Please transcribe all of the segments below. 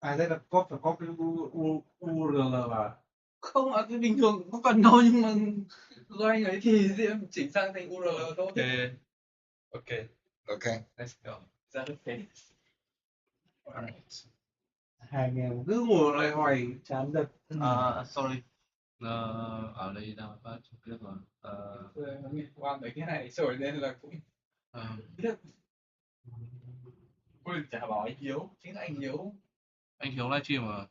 À đây là có phải có cái URL à? Không ạ, cái bình thường cũng cần thôi, nhưng mà do anh ấy thì em chỉnh sang thành URL thôi. Ok. Okay. Let's go. Ra được thế. Alright. Hai anh em cứ ngồi lại hoài chán thật. Sorry. Ở đây đang phát trực tiếp rồi. Nó liên quan tới cái này rồi nên là cũng biết. Ôi chả bảo anh Hiếu, chính là anh Hiếu. Anh Hiếu livestream à?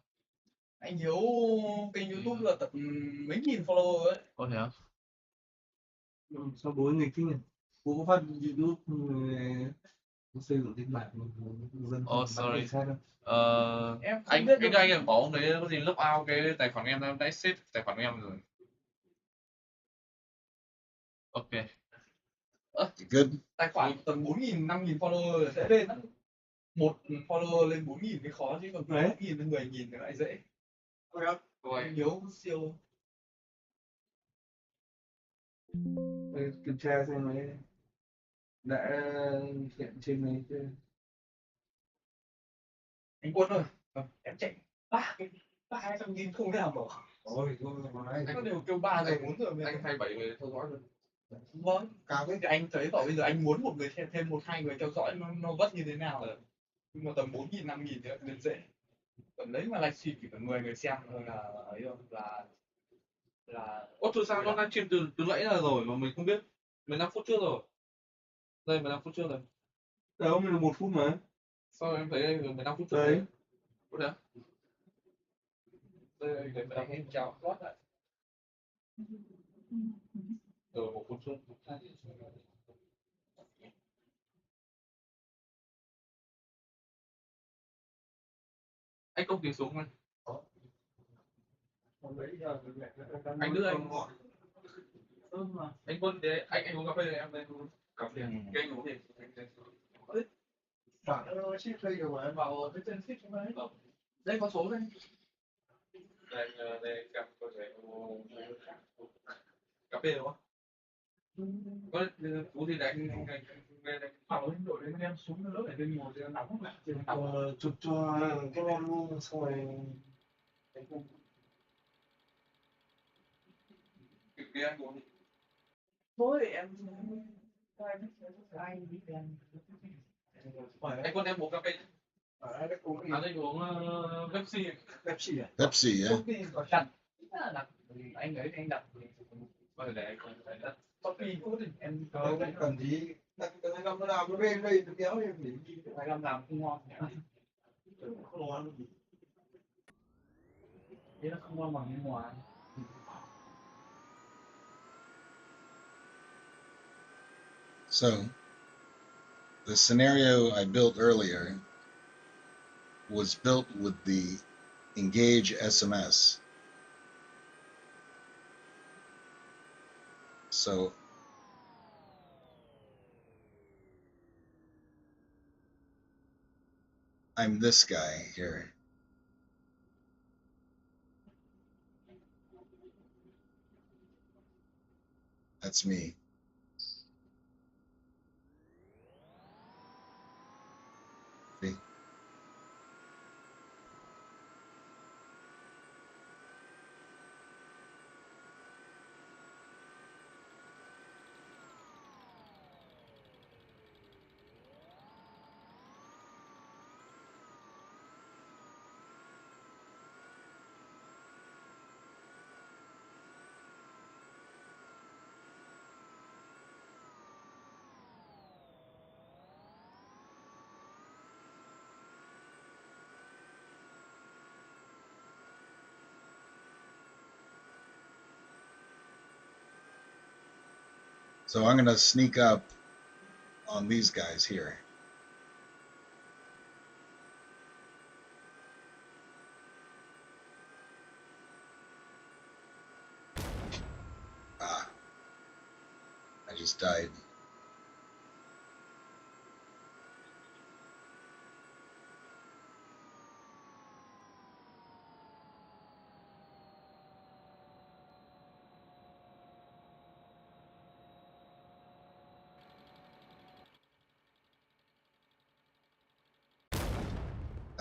Anh Hiếu kênh YouTube là tận mấy nghìn follower ấy. Có thế á? Sao bố người kinh nhỉ? Bố có phát YouTube xây dựng kịch bản dân Sorry. sai đâu. Em không Anh biết cái đâu. anh em bảo ông đấy có gì log out cái tài khoản em đã xếp tài khoản của em rồi. Ok. Good. Tài khoản tầm 4.000, 5.000 follower sẽ lên lắm. Một follower lên 4.000 cái khó, chứ còn 8.000 đến 10.000 thì lại dễ. Anh Hiếu siêu. Kiểm tra xem ấy đã hiện trên này chưa. Anh Quân ơi, em chạy ba hai trăm nghìn không thể nào mở. Ôi Anh có đều kêu 3 rồi 4 rồi. Anh thay 7 người theo dõi rồi. Vâng, cao thế thì anh thấy bảo bây giờ anh muốn một người thêm một hai người theo dõi nó vất như thế nào rồi. Nhưng mà tầm 4.000, 5.000 thì lên dễ. Còn đấy mà livestream chỉ cần 10 người xem thôi là ấy rồi, là Từ sao nó livestream từ nãy là rồi mà mình không biết. 15 phút trước rồi. Đây 15 phút trước rồi. đâu mình là 1 phút mà. Sao em thấy đây 15 phút trước Đấy. đấy? Phút đấy. đây để mình chào lót lại. Rồi 1 phút trước. Anh không tiếng xuống anh. Anh đưa anh. Anh Quân đấy, anh uống cà phê này em đây. Cà phê. Cái anh uống thì Bạn ship đây rồi mà em Vào cái tên ship trong đấy. Đây có số đây. đây cà phê cà phê đúng không? Có Phú thì đánh Bảo lên đội đến em xuống lớp để lên ngồi để nóng lại. chụp cho các em luôn xong rồi cái anh uống. Thôi em anh đi em. Anh Quân em uống cà phê. đây cũng Anh uống Pepsi. Pepsi à? Pepsi, yeah. Công ty có đặt. Anh ấy thì anh đặt. Bây để anh đặt. Shopee cố tình em Không cần gì đặt cái này làm nào cái bên đây nó kéo em để đi phải làm nào không ngon. không ngon gì. Thế nó không ngon bằng bên ngoài. So, the scenario I built earlier was built with the Engage SMS. So, I'm this guy here. That's me. See? So I'm going to sneak up on these guys here. Ah, I just died.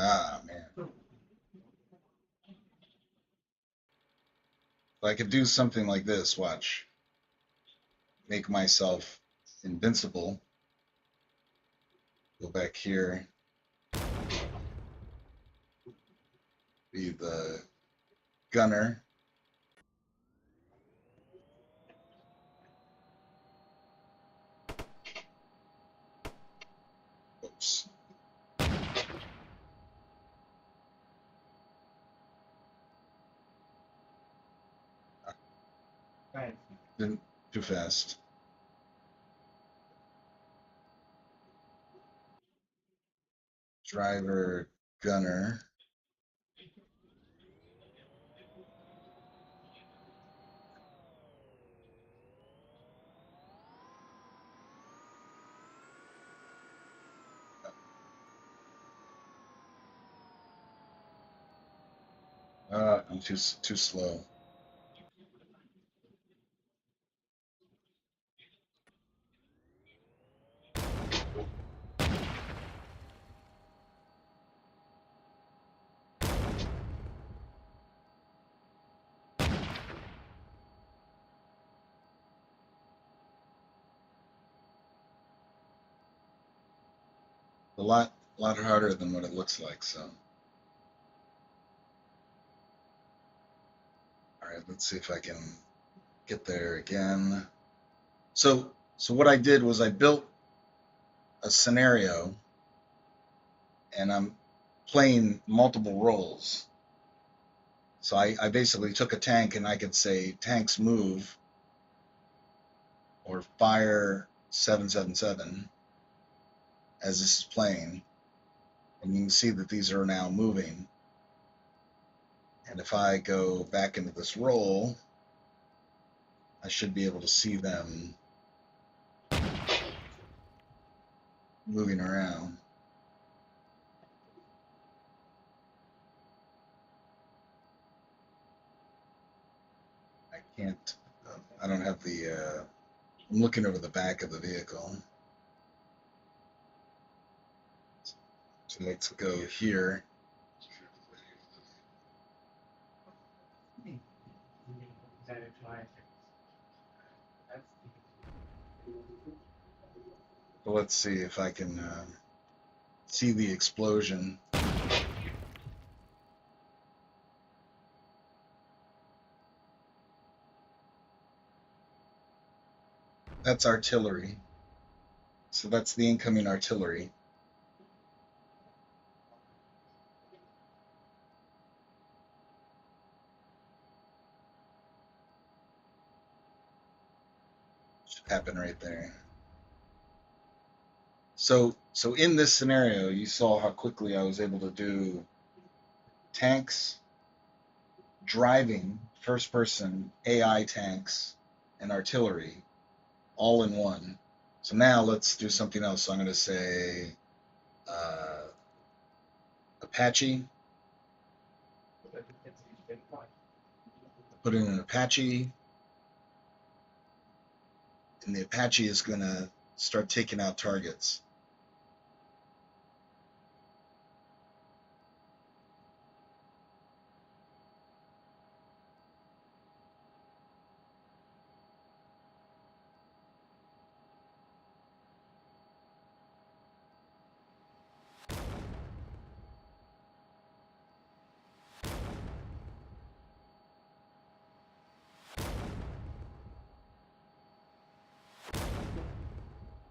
Ah, man. If I could do something like this, watch. Make myself invincible. Go back here. Be the gunner. Oops. Right. Didn't too fast. Driver, gunner. I'm too slow. A lot harder than what it looks like. So, all right, let's see if I can get there again. So what I did was I built a scenario, and I'm playing multiple roles. So I basically took a tank, and I could say tanks move or fire 777 as this is playing, and you can see that these are now moving. And if I go back into this role, I should be able to see them moving around. I can't, I don't have the, I'm looking over the back of the vehicle. So let's go here. So let's see if I can see the explosion. That's artillery. So that's the incoming artillery. Should happen right there. So in this scenario, you saw how quickly I was able to do tanks, driving, first person, AI tanks, and artillery all in one. So now let's do something else. So I'm going to say Apache. Put in an Apache, and the Apache is going to start taking out targets.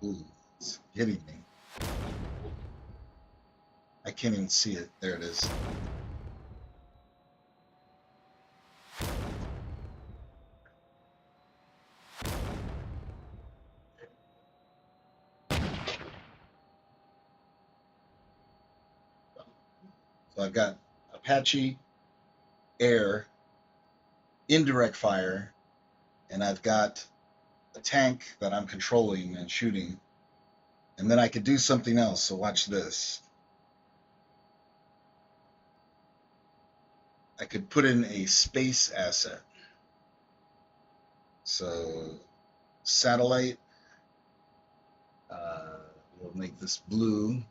Ooh, it's hitting me. I can't even see it. There it is. So I've got Apache, air, indirect fire, and I've got a tank that I'm controlling and shooting. And then I could do something else. So watch this. I could put in a space asset. So satellite, we'll make this blue.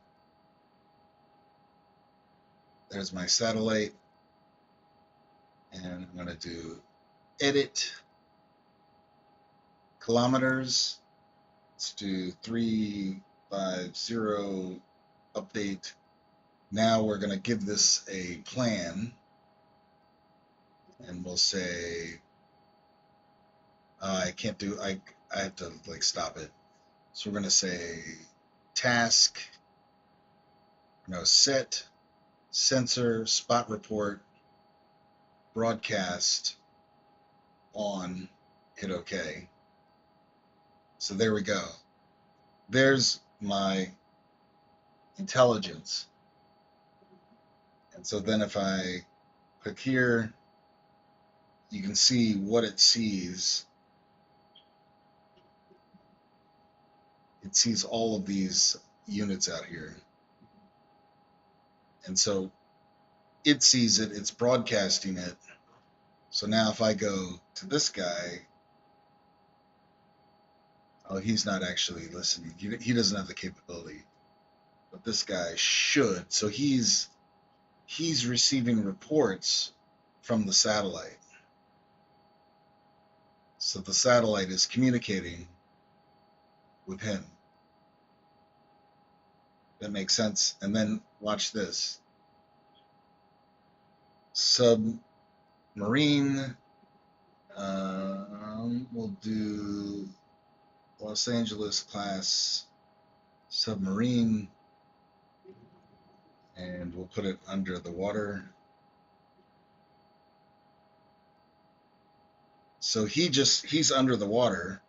There's my satellite. And I'm going to do edit kilometers. Let's do 350 update. Now we're going to give this a plan. And we'll say, I can't do, I have to like stop it. So we're going to say task, no, set, sensor, spot report, broadcast, on, hit OK. So there we go. There's my intelligence. And so then if I click here, you can see what it sees. It sees all of these units out here. And so it sees it, it's broadcasting it. So now if I go to this guy, oh, he's not actually listening. He doesn't have the capability, but this guy should. So he's receiving reports from the satellite. So the satellite is communicating with him. That makes sense. And then watch this. Submarine. We'll do Los Angeles class submarine, and we'll put it under the water. So he's under the water.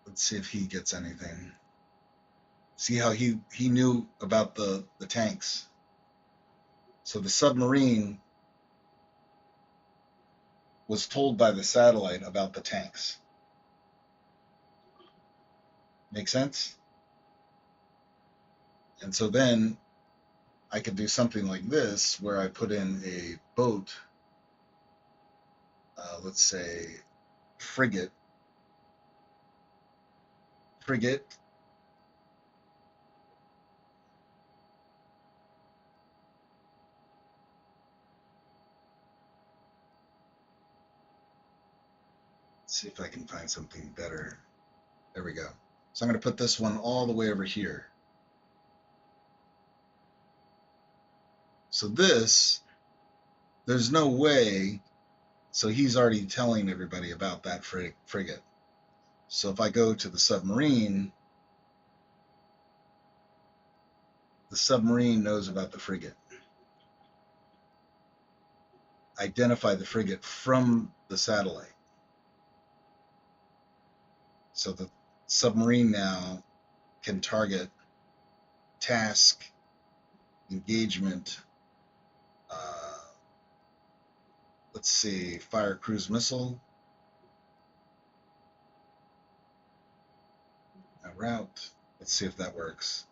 Let's see if he gets anything. See how he knew about the tanks. So the submarine was told by the satellite about the tanks. Make sense? And so then I could do something like this where I put in a boat, let's say frigate. Let's see if I can find something better. There we go. So I'm going to put this one all the way over here. So this, there's no way. So he's already telling everybody about that frigate. So if I go to the submarine knows about the frigate. Identify the frigate from the satellite. So the submarine now can target task, engagement, let's see, fire cruise missile, a route. Let's see if that works.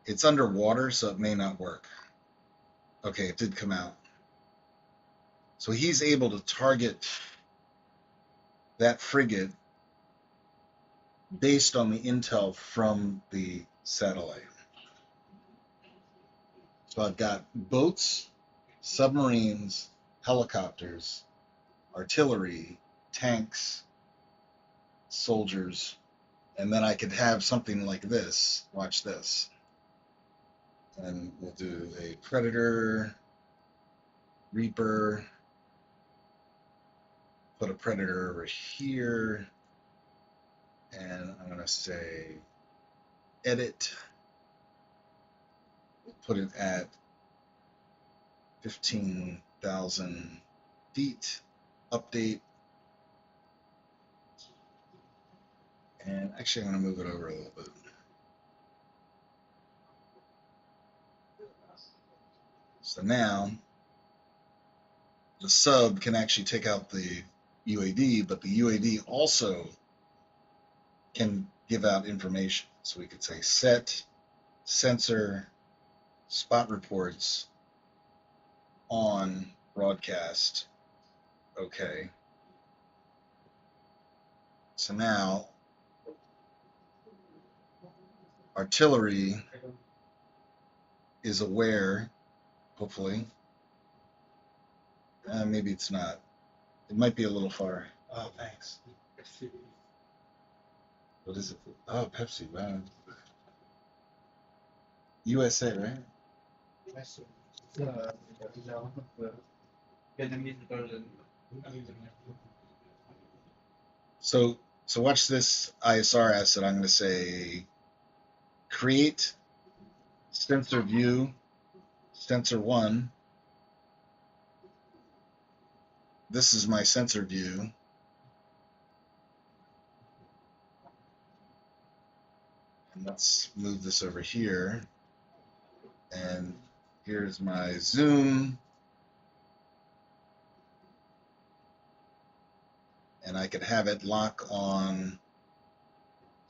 It's underwater, so it may not work. Okay, it did come out. So he's able to target that frigate based on the intel from the satellite. So I've got boats, submarines, helicopters, artillery, tanks, soldiers, and then I could have something like this. Watch this. And we'll do a Predator, Reaper, put a Predator over here, and I'm going to say edit, put it at 15,000 feet, update, and actually I'm going to move it over a little bit. So now the sub can actually take out the UAD, but the UAD also can give out information. So we could say set, sensor, spot reports, on, broadcast, okay. So now artillery is aware, hopefully. Maybe it's not. It might be a little far. Oh, thanks. What is it? Oh, Pepsi. Wow. USA, right? Vietnamese version. So watch this ISR asset. I'm going to say create sensor view, sensor one. This is my sensor view. And let's move this over here. And here's my zoom. And I could have it lock on,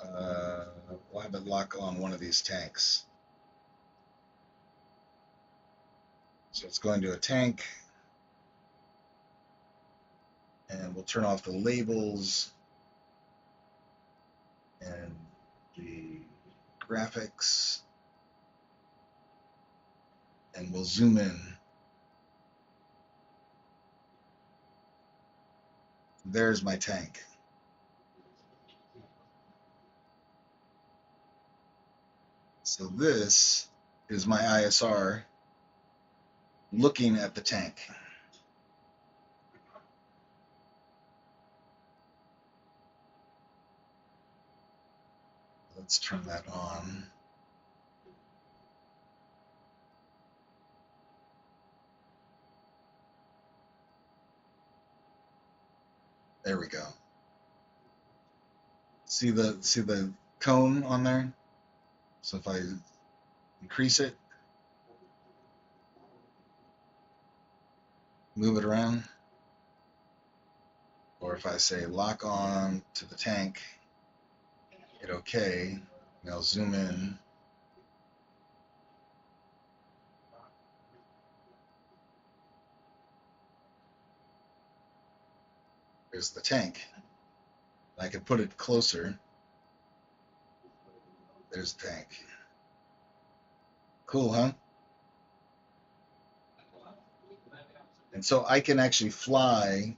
we'll have it lock on one of these tanks. So it's going to a tank. And we'll turn off the labels and the graphics. And we'll zoom in. There's my tank. So this is my ISR looking at the tank. Let's turn that on. There we go. See the cone on there? So if I increase it, move it around, or if I say lock on to the tank, hit OK, and I'll zoom in. There's the tank. I can put it closer. There's the tank. Cool, huh? And so I can actually fly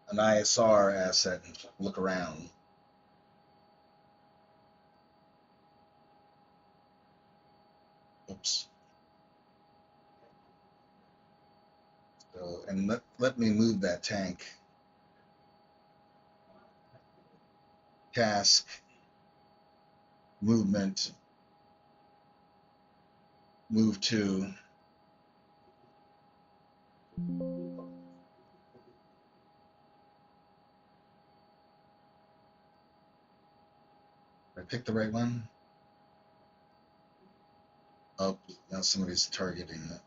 an ISR asset and look around. Oops. So, and let me move that tank. Task, movement, move to. Did I pick the right one? Oh, now somebody's targeting it.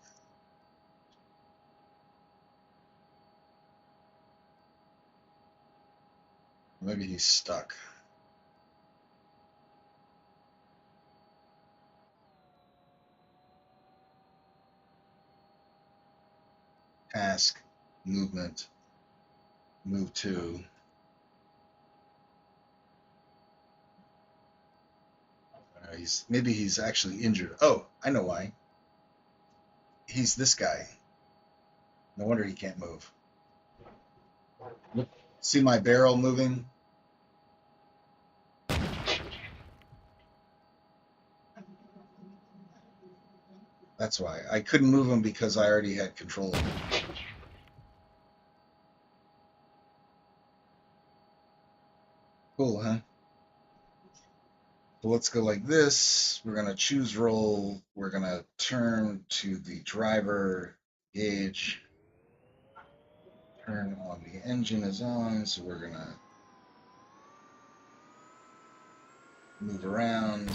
Maybe he's stuck. Task, movement, move to. Maybe he's actually injured. Oh, I know why. He's this guy. No wonder he can't move. Look, see my barrel moving? That's why. I couldn't move him because I already had control of him. Cool, huh? So let's go like this. We're going to choose roll. We're going to turn to the driver gauge. Turn on the engine is on. So we're going to move around.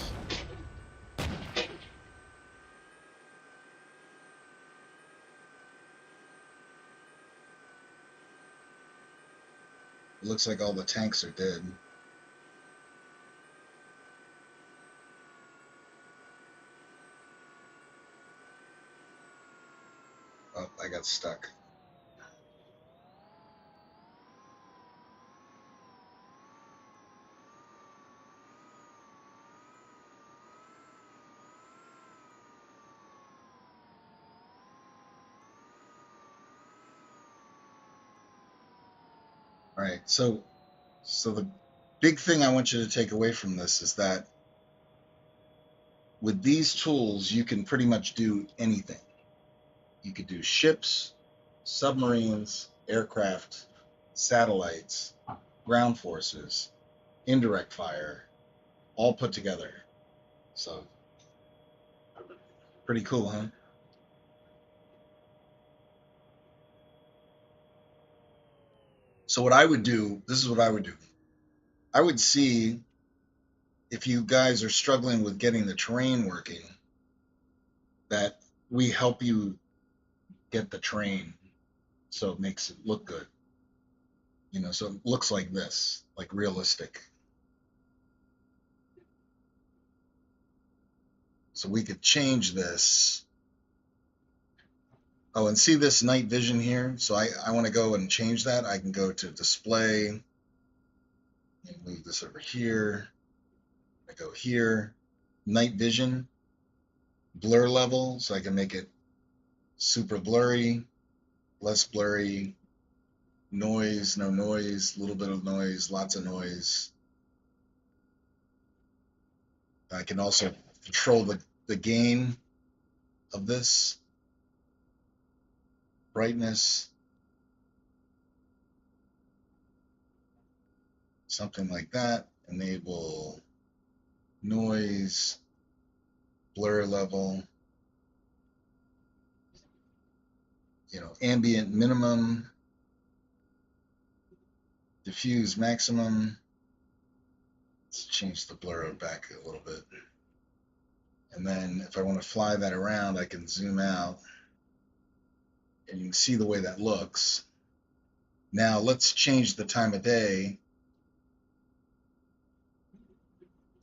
It looks like all the tanks are dead. Oh, I got stuck. All right. So the big thing I want you to take away from this is that with these tools, you can pretty much do anything. You could do ships, submarines, aircraft, satellites, ground forces, indirect fire, all put together. So pretty cool, huh? So what I would do, this is what I would do. I would see if you guys are struggling with getting the terrain working, that we help you get the terrain so it makes it look good. You know, so it looks like this, like realistic. So we could change this. Oh, and see this night vision here? So I want to go and change that. I can go to display and move this over here. I go here, night vision, blur level. So I can make it super blurry, less blurry, noise, no noise, a little bit of noise, lots of noise. I can also control the gain of this, brightness, something like that. Enable noise, blur level, you know, ambient minimum, diffuse maximum. Let's change the blur back a little bit. And then if I want to fly that around, I can zoom out and you can see the way that looks. Now let's change the time of day,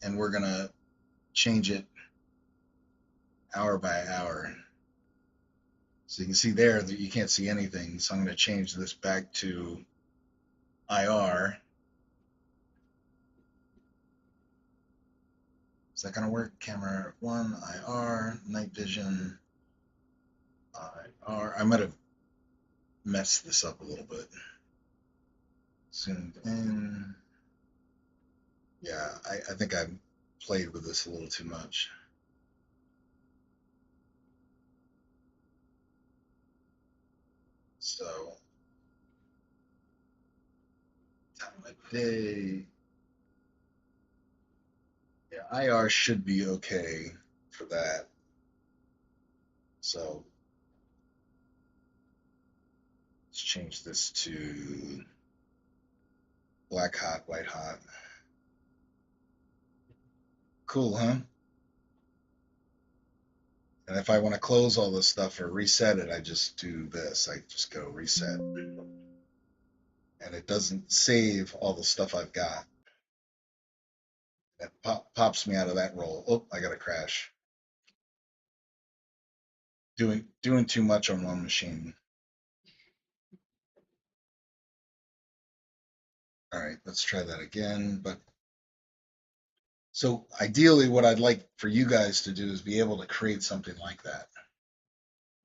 and we're going to change it hour by hour. So you can see there that you can't see anything. So I'm going to change this back to IR. Is that going to work? Camera 1, IR, night vision, IR. I might have messed this up a little bit. Zoomed in. Yeah, I think I played with this a little too much. So, time of day. Yeah, IR should be okay for that. So, let's change this to black hot, white hot. Cool, huh? And if I want to close all this stuff or reset it, I just do this. I just go reset. And it doesn't save all the stuff I've got. It pops me out of that roll. Oh, I got a crash. Doing too much on one machine. All right, let's try that again. But so ideally, what I'd like for you guys to do is be able to create something like that.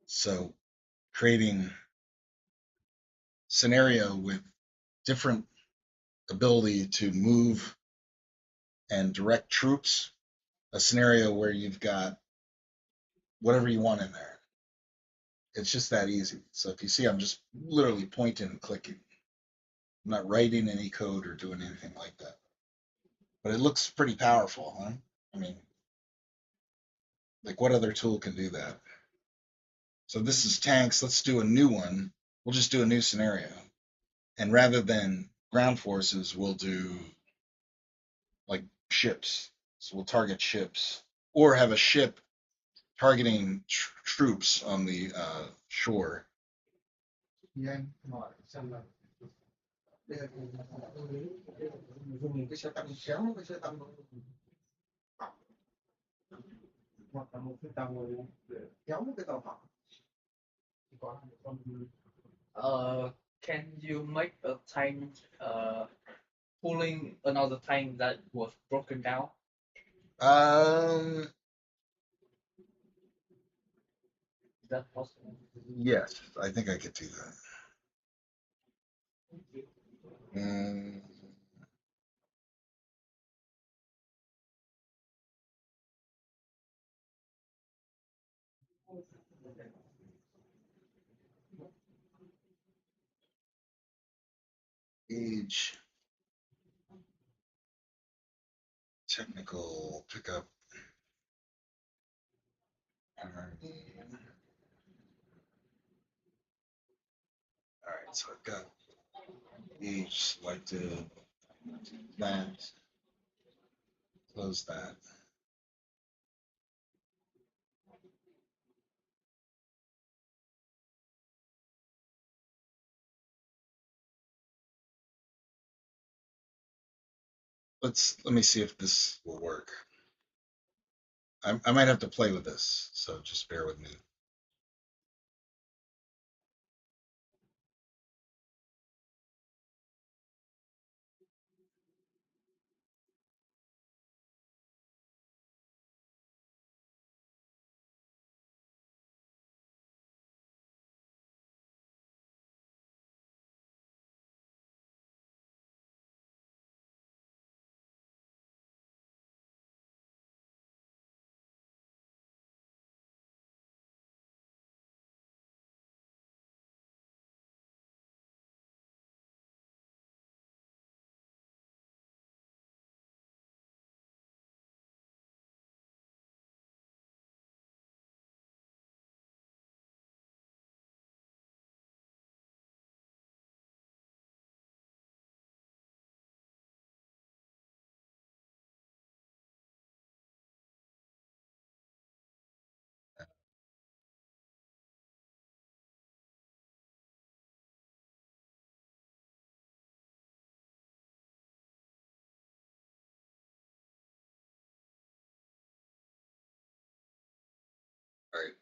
So creating scenario with different ability to move and direct troops, a scenario where you've got whatever you want in there. It's just that easy. So if you see, I'm just literally pointing and clicking. I'm not writing any code or doing anything like that. But it looks pretty powerful, huh? I mean, like what other tool can do that? So this is tanks. Let's do a new one. We'll just do a new scenario. And rather than ground forces, we'll do like ships. So we'll target ships or have a ship targeting troops on the shore. Thì anh hỏi xem là đây là dùng cái xe tăng kéo cái xe tăng hoặc là một cái tàu để kéo một cái tàu hỏng thì có con Can you make a tank pulling another tank that was broken down? Is that possible? Yes, I think I could do that. And age, technical pickup. All right, so I've got age selected. That, close that. Let me see if this will work. I might have to play with this, so just bear with me. All right,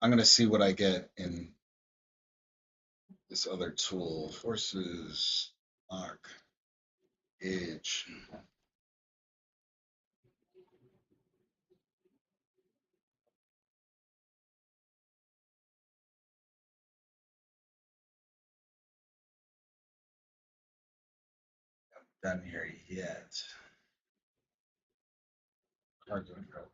I'm gonna see what I get in this other tool. Forces, arc, age. Done here yet. Hard to interrupt.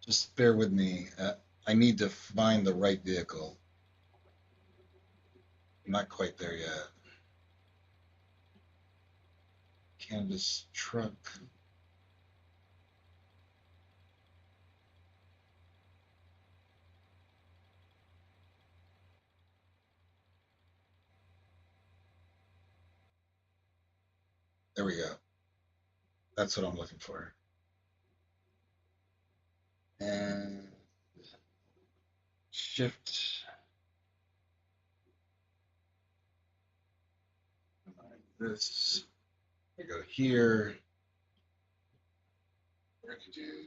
Just bear with me. I need to find the right vehicle. I'm not quite there yet. Canvas truck. There we go. That's what I'm looking for. And shift. Like this. I go here. We're going to do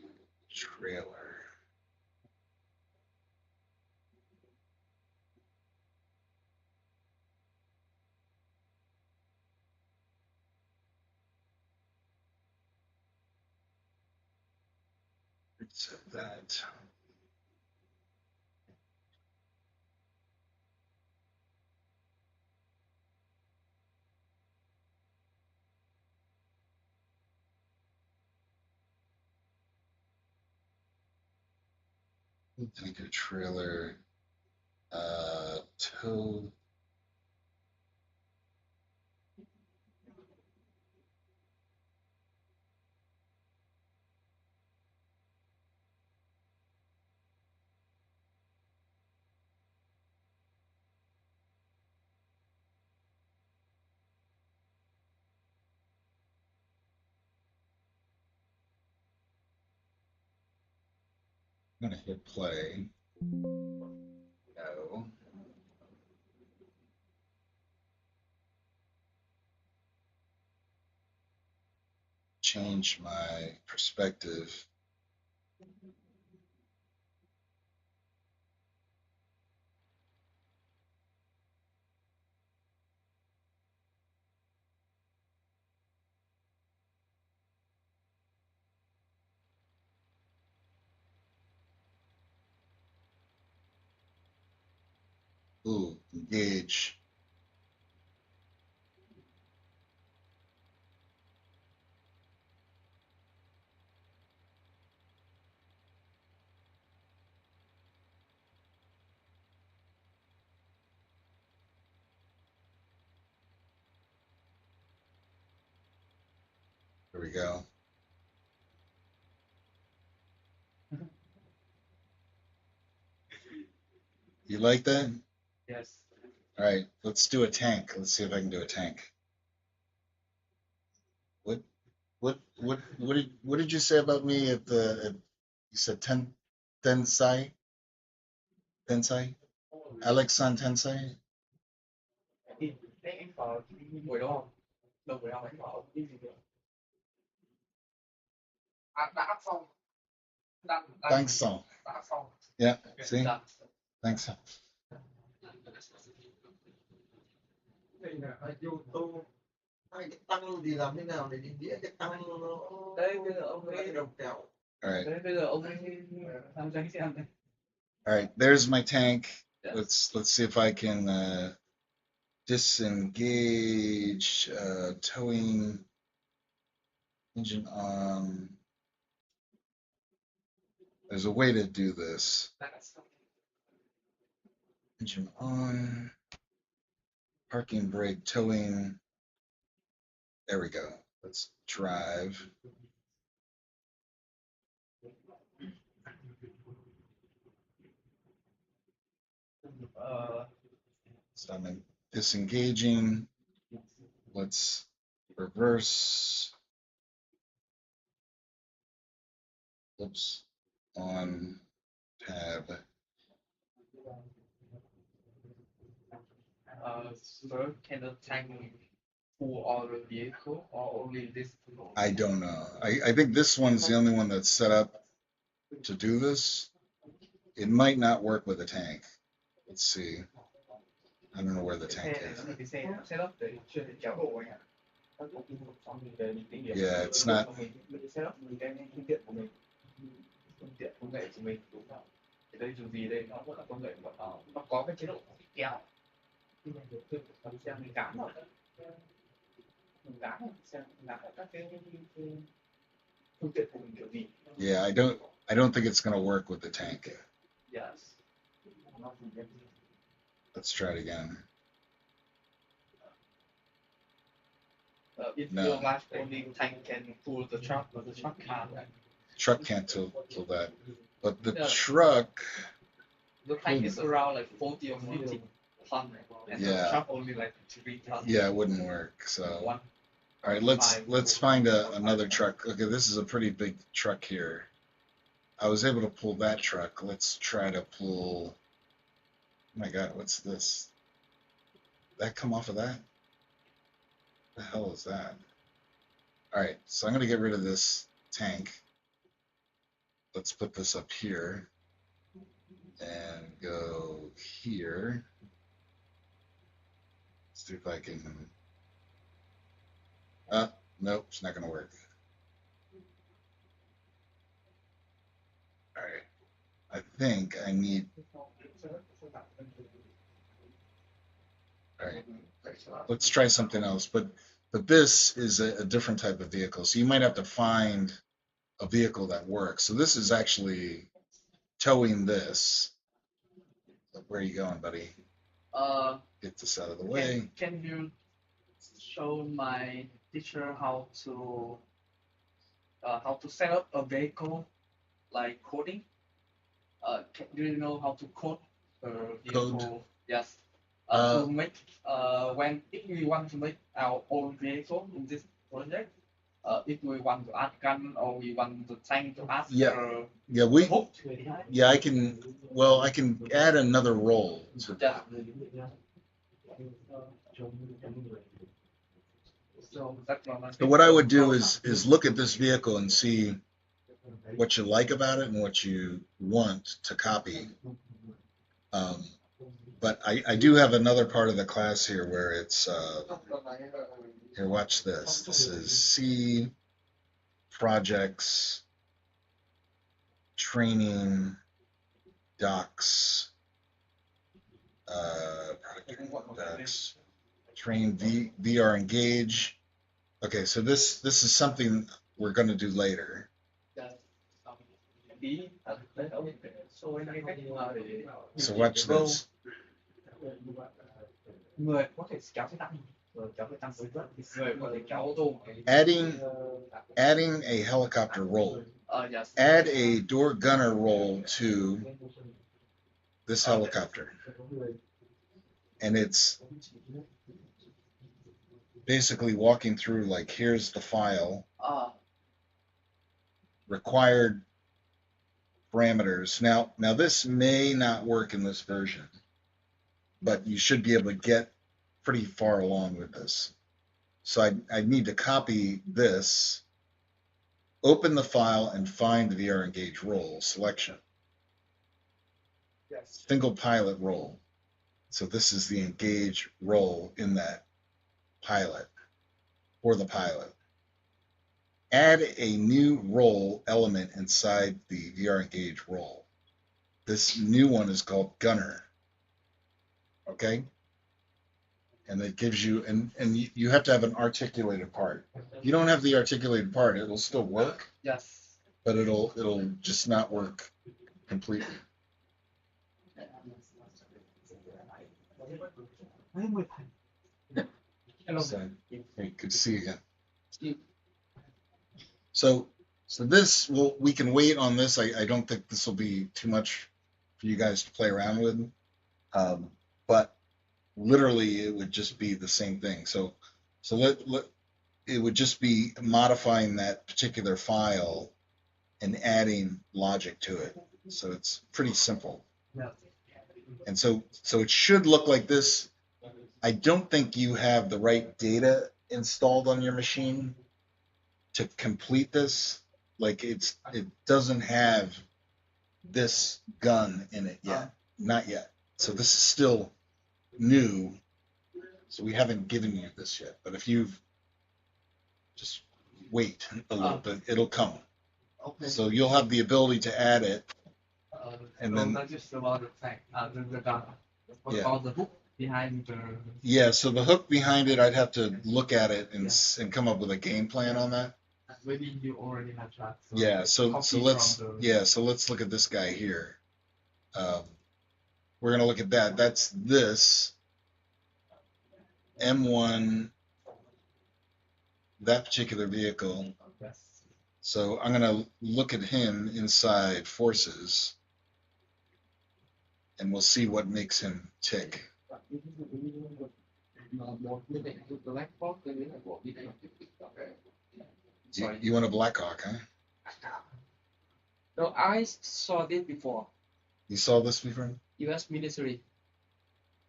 trailer. Set that. Take a trailer. Tow. I'm gonna hit play. No. change my perspective. Ooh, engage. There we go. You like that? Yes. All right, let's do a tank. Let's see if I can do a tank. What did you say about me at the? You said Tensai? Tensai? Alexan Tensai? Thì đấy anh có buổi đó không? Đầu buổi nào anh có cái gì nữa? Đã hát xong. Thanks song. Đã hát xong. Yeah, see? Dạ. Thanks. Đây là YouTube. Hai cái tăng thì làm thế nào để định nghĩa cái tăng nó Đây bây giờ ông ấy đồng kẹo. All right. Đấy bây giờ ông ấy tham gia xem đây. All right, there's my tank. Yes. Let's see if I can disengage towing engine on. There's a way to do this. Engine on, parking brake, towing. There we go. Let's drive. So I'm disengaging. Let's reverse. Oops. On tab. Sir, can the tank pull all the vehicle or only this? I don't know. I think this one's the only one that's set up to do this. It might not work with a tank. Let's see. I don't know where the tank is. Cái xe setup để chưa thể kéo độ anh ạ. Yeah, it's not. Setup mình đem phương tiện của mình, phương tiện công nghệ của mình đúng không? Thì đây dù gì đây nó vẫn là công nghệ của nó có cái chế độ kéo. Khi mình được tự xem mình gắn rồi, mình gắn xem là các cái phương tiện của mình kiểu gì. Yeah, I don't think it's gonna work with the tank. Yes. Let's try it again. If No. your life only tank can pull the truck, but the truck can't. Truck can't pull that, but the Yeah. truck. The tank is around like 40 or 50 ton, and the Yeah. truck only like 3 tons. Yeah, it wouldn't work. So, One. all right, let's find another truck. Okay, this is a pretty big truck here. I was able to pull that truck. Let's try to pull. Oh my God, what's this? That come off of that? The hell is that? All right, so I'm gonna get rid of this tank. Let's put this up here and go here. Let's see if I can. Nope, it's not gonna work. All right, I think I need. All right, let's try something else. But this is a different type of vehicle, so you might have to find a vehicle that works. So this is actually towing this. Where are you going, buddy? Get this out of the way. Can you show my teacher how to set up a vehicle like coding? Do you know how to code a vehicle? Code? Yes. To make if we want to make our own vehicle in this project, if we want to add gun or we want the tank to add Yeah, hook. Yeah, I can. Well, I can add another role to that. So that's not So what I would do is look at this vehicle and see what you like about it and what you want to copy. But I do have another part of the class here where it's here, watch this. This is C projects training docs docs train VR engage. Okay, so this is something we're going to do later. So watch this. Người có thể kéo cái tăng, kéo cái tăng tới vớt, người có thể kéo ô tô. Adding a helicopter roll. Yes. Add a door gunner roll to this helicopter. And it's basically walking through like, here's the file, required parameters. Now this may not work in this version, but you should be able to get pretty far along with this. So I need to copy this, open the file, and find the VR Engage role selection. Yes. Single pilot role. So this is the Engage role in that pilot, or the pilot. Add a new role element inside the VR Engage role. This new one is called Gunner. Okay? And it gives you, and you have to have an articulated part. If you don't have the articulated part, it'll still work. Yes. But it'll just not work completely. So, hey, good to see you again. So this we can wait on this. I don't think this will be too much for you guys to play around with. But literally it would just be the same thing. So it would just be modifying that particular file and adding logic to it. So it's pretty simple. And so it should look like this. I don't think you have the right data installed on your machine to complete this. Like it doesn't have this gun in it yet. Not yet. So this is still new. So we haven't given you this yet. But if you've just wait a little bit, it'll come. Okay. So you'll have the ability to add it. And then not just about the fact, the gun. What Yeah. about the hook behind the? yeah, so the hook behind it, I'd have to look at it and come up with a game plan on that. Maybe you already have that. Yeah, so copy let's from the- so let's look at this guy here. We're gonna look at that. That's this M1, that particular vehicle. Yes. So I'm gonna look at him inside forces, and we'll see what makes him tick. You want a Blackhawk, huh? No, I saw this before. You saw this before? U.S. military.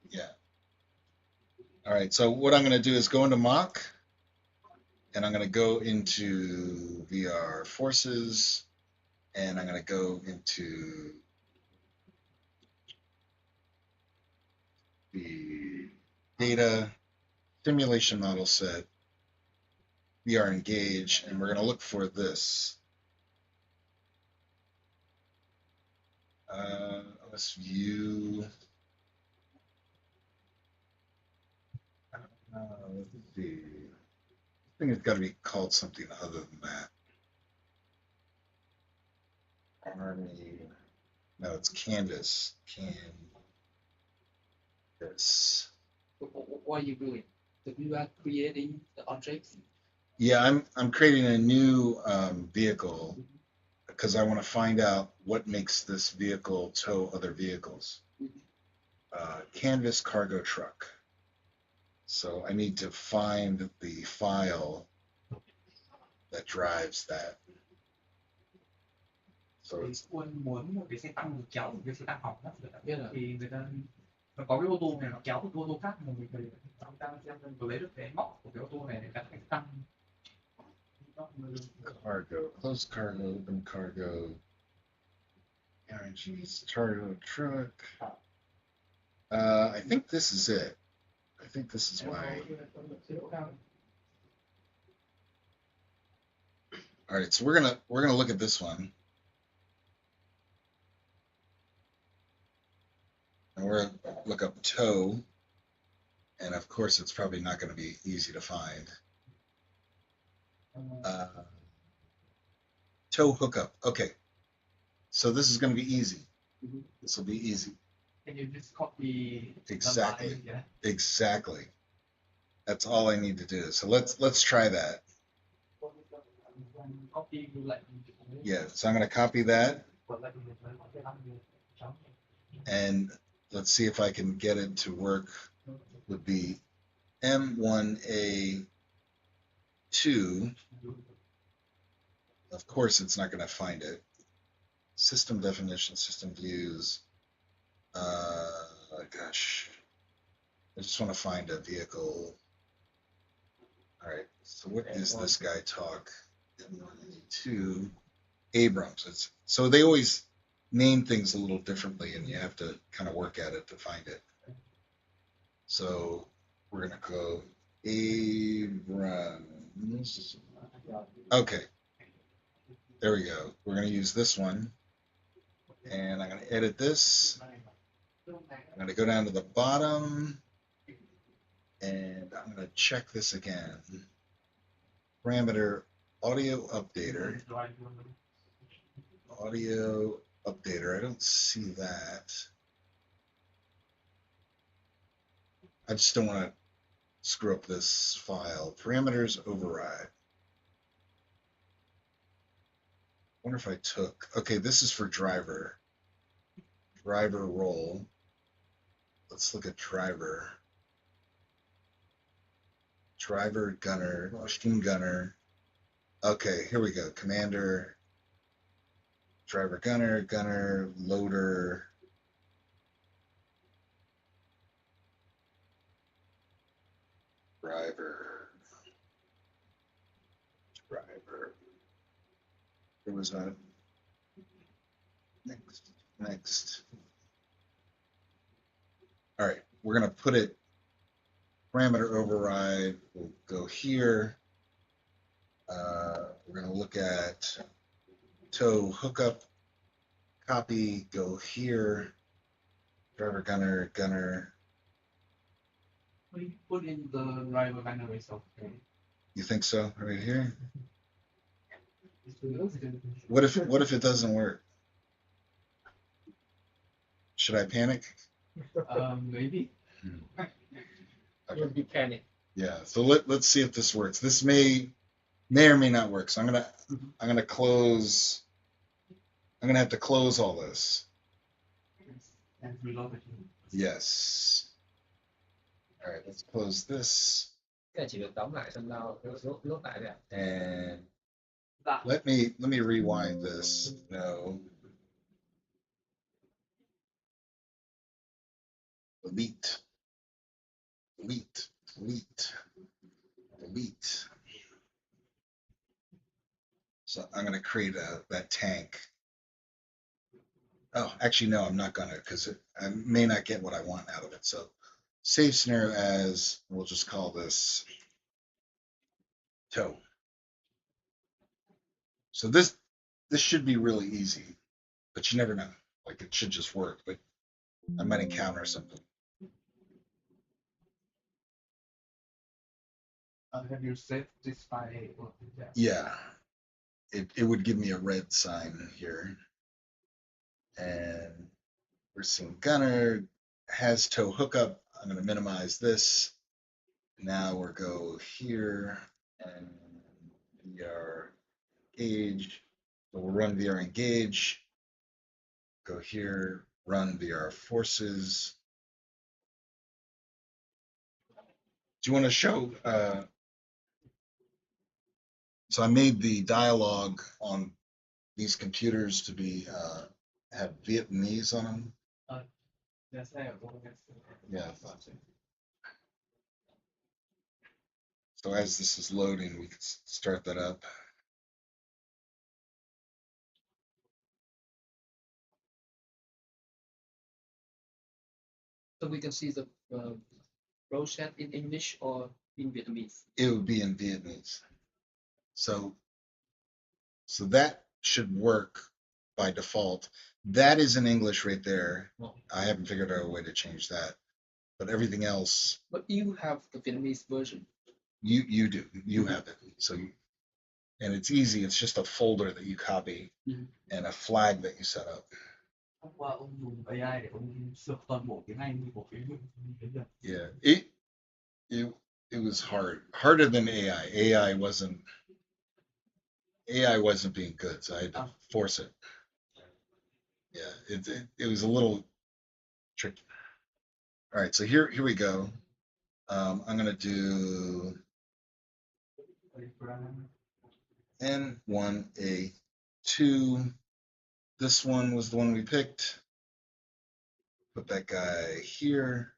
Yeah. All right. So what I'm going to do is go into mock, and I'm going to go into VR forces, and I'm going to go into the data simulation model set, VR engage, and we're going to look for this. Let's view. Let's see. I think it's got to be called something other than that. Army. No, it's Canvas. Canvas. What are you doing? So you are creating the objects. Yeah, I'm creating a new vehicle because I want to find out what makes this vehicle tow other vehicles. Canvas cargo truck. So I need to find the file that drives that. So it's Quân muốn một cái xe tăng kéo một cái xe tăng hỏng đó, Biết rồi. thì người ta nó có cái ô tô này nó kéo một ô tô khác mà mình phải chúng ta xem có lấy được cái móc của cái ô tô này để đặt cái tăng. Cargo, closed cargo, open cargo, RNG's cargo truck. I think this is it. I think this is why. All right, so we're gonna look at this one. And we're gonna look up tow. And of course it's probably not gonna be easy to find. Tow hookup. Okay. So this is gonna be easy. This will be easy. Can you just copy Exactly. the line? Yeah. Exactly. That's all I need to do. So let's try that. Copy like Yeah, so I'm gonna copy that and let's see if I can get it to work. Would be M1A2. Of course it's not gonna find it. System definition, system views. Gosh. I just want to find a vehicle. All right, so what is this guy talk? M1A2 Abrams. So they always name things a little differently and you have to kind of work at it to find it. So we're gonna go Abrams. Okay, there we go. We're gonna use this one and I'm gonna edit this. I'm gonna go down to the bottom and I'm gonna check this again. Parameter audio updater. Audio updater. I don't see that. I just don't want to screw up this file. Parameters override. I wonder if I took, okay, this is for driver. Driver role. Let's look at driver. Driver, gunner, machine gunner. Okay, here we go. Commander, driver, gunner, loader. Driver. It was not. Next. All right, we're gonna put it. Parameter override will go here. We're gonna look at tow hookup. Copy, go here. Driver, gunner. We put in the driver gunner itself. You think so? Right here. What if it doesn't work? Should I panic? Maybe. You'll be panic. Yeah. So let's see if this works. This may or may not work. So I'm gonna close. I'm gonna have to close all this. And reload it. Yes. All right. Let's close this. Cái này chỉ được đóng lại xong đâu lốt lại đấy ạ. And That. let me rewind this. No. Delete. So I'm going to create that tank. Oh, actually, no, I'm not going to because I may not get what I want out of it. So save scenario as, we'll just call this tow. So this should be really easy, but you never know. Like it should just work, but I might encounter something. Have you saved this file? Yeah, it would give me a red sign here. And we're seeing gunner has tow hookup. I'm going to minimize this. Now we'll go here and VR engage. So we'll run VR engage. Go here, run VR forces. Do you want to show? So I made the dialogue on these computers to be have Vietnamese on them. Nhà xe ở đâu? Yeah, I thought so. So as this is loading, we can start that up. So we can see the process in English or in Vietnamese. It would be in Vietnamese. So that should work by default. That is in English right there. I haven't figured out a way to change that, but everything else But you have the Vietnamese version. you do. You have it. So and it's easy. It's just a folder that you copy and a flag that you set up. Hôm qua ông dùng AI để ông sửa toàn bộ tiếng Anh của cái Việt. Yeah, it was harder than AI. AI wasn't being good, so I had to force it. Yeah, it was a little tricky. All right, so here we go. I'm gonna do N1A2. This one was the one we picked. Put that guy here,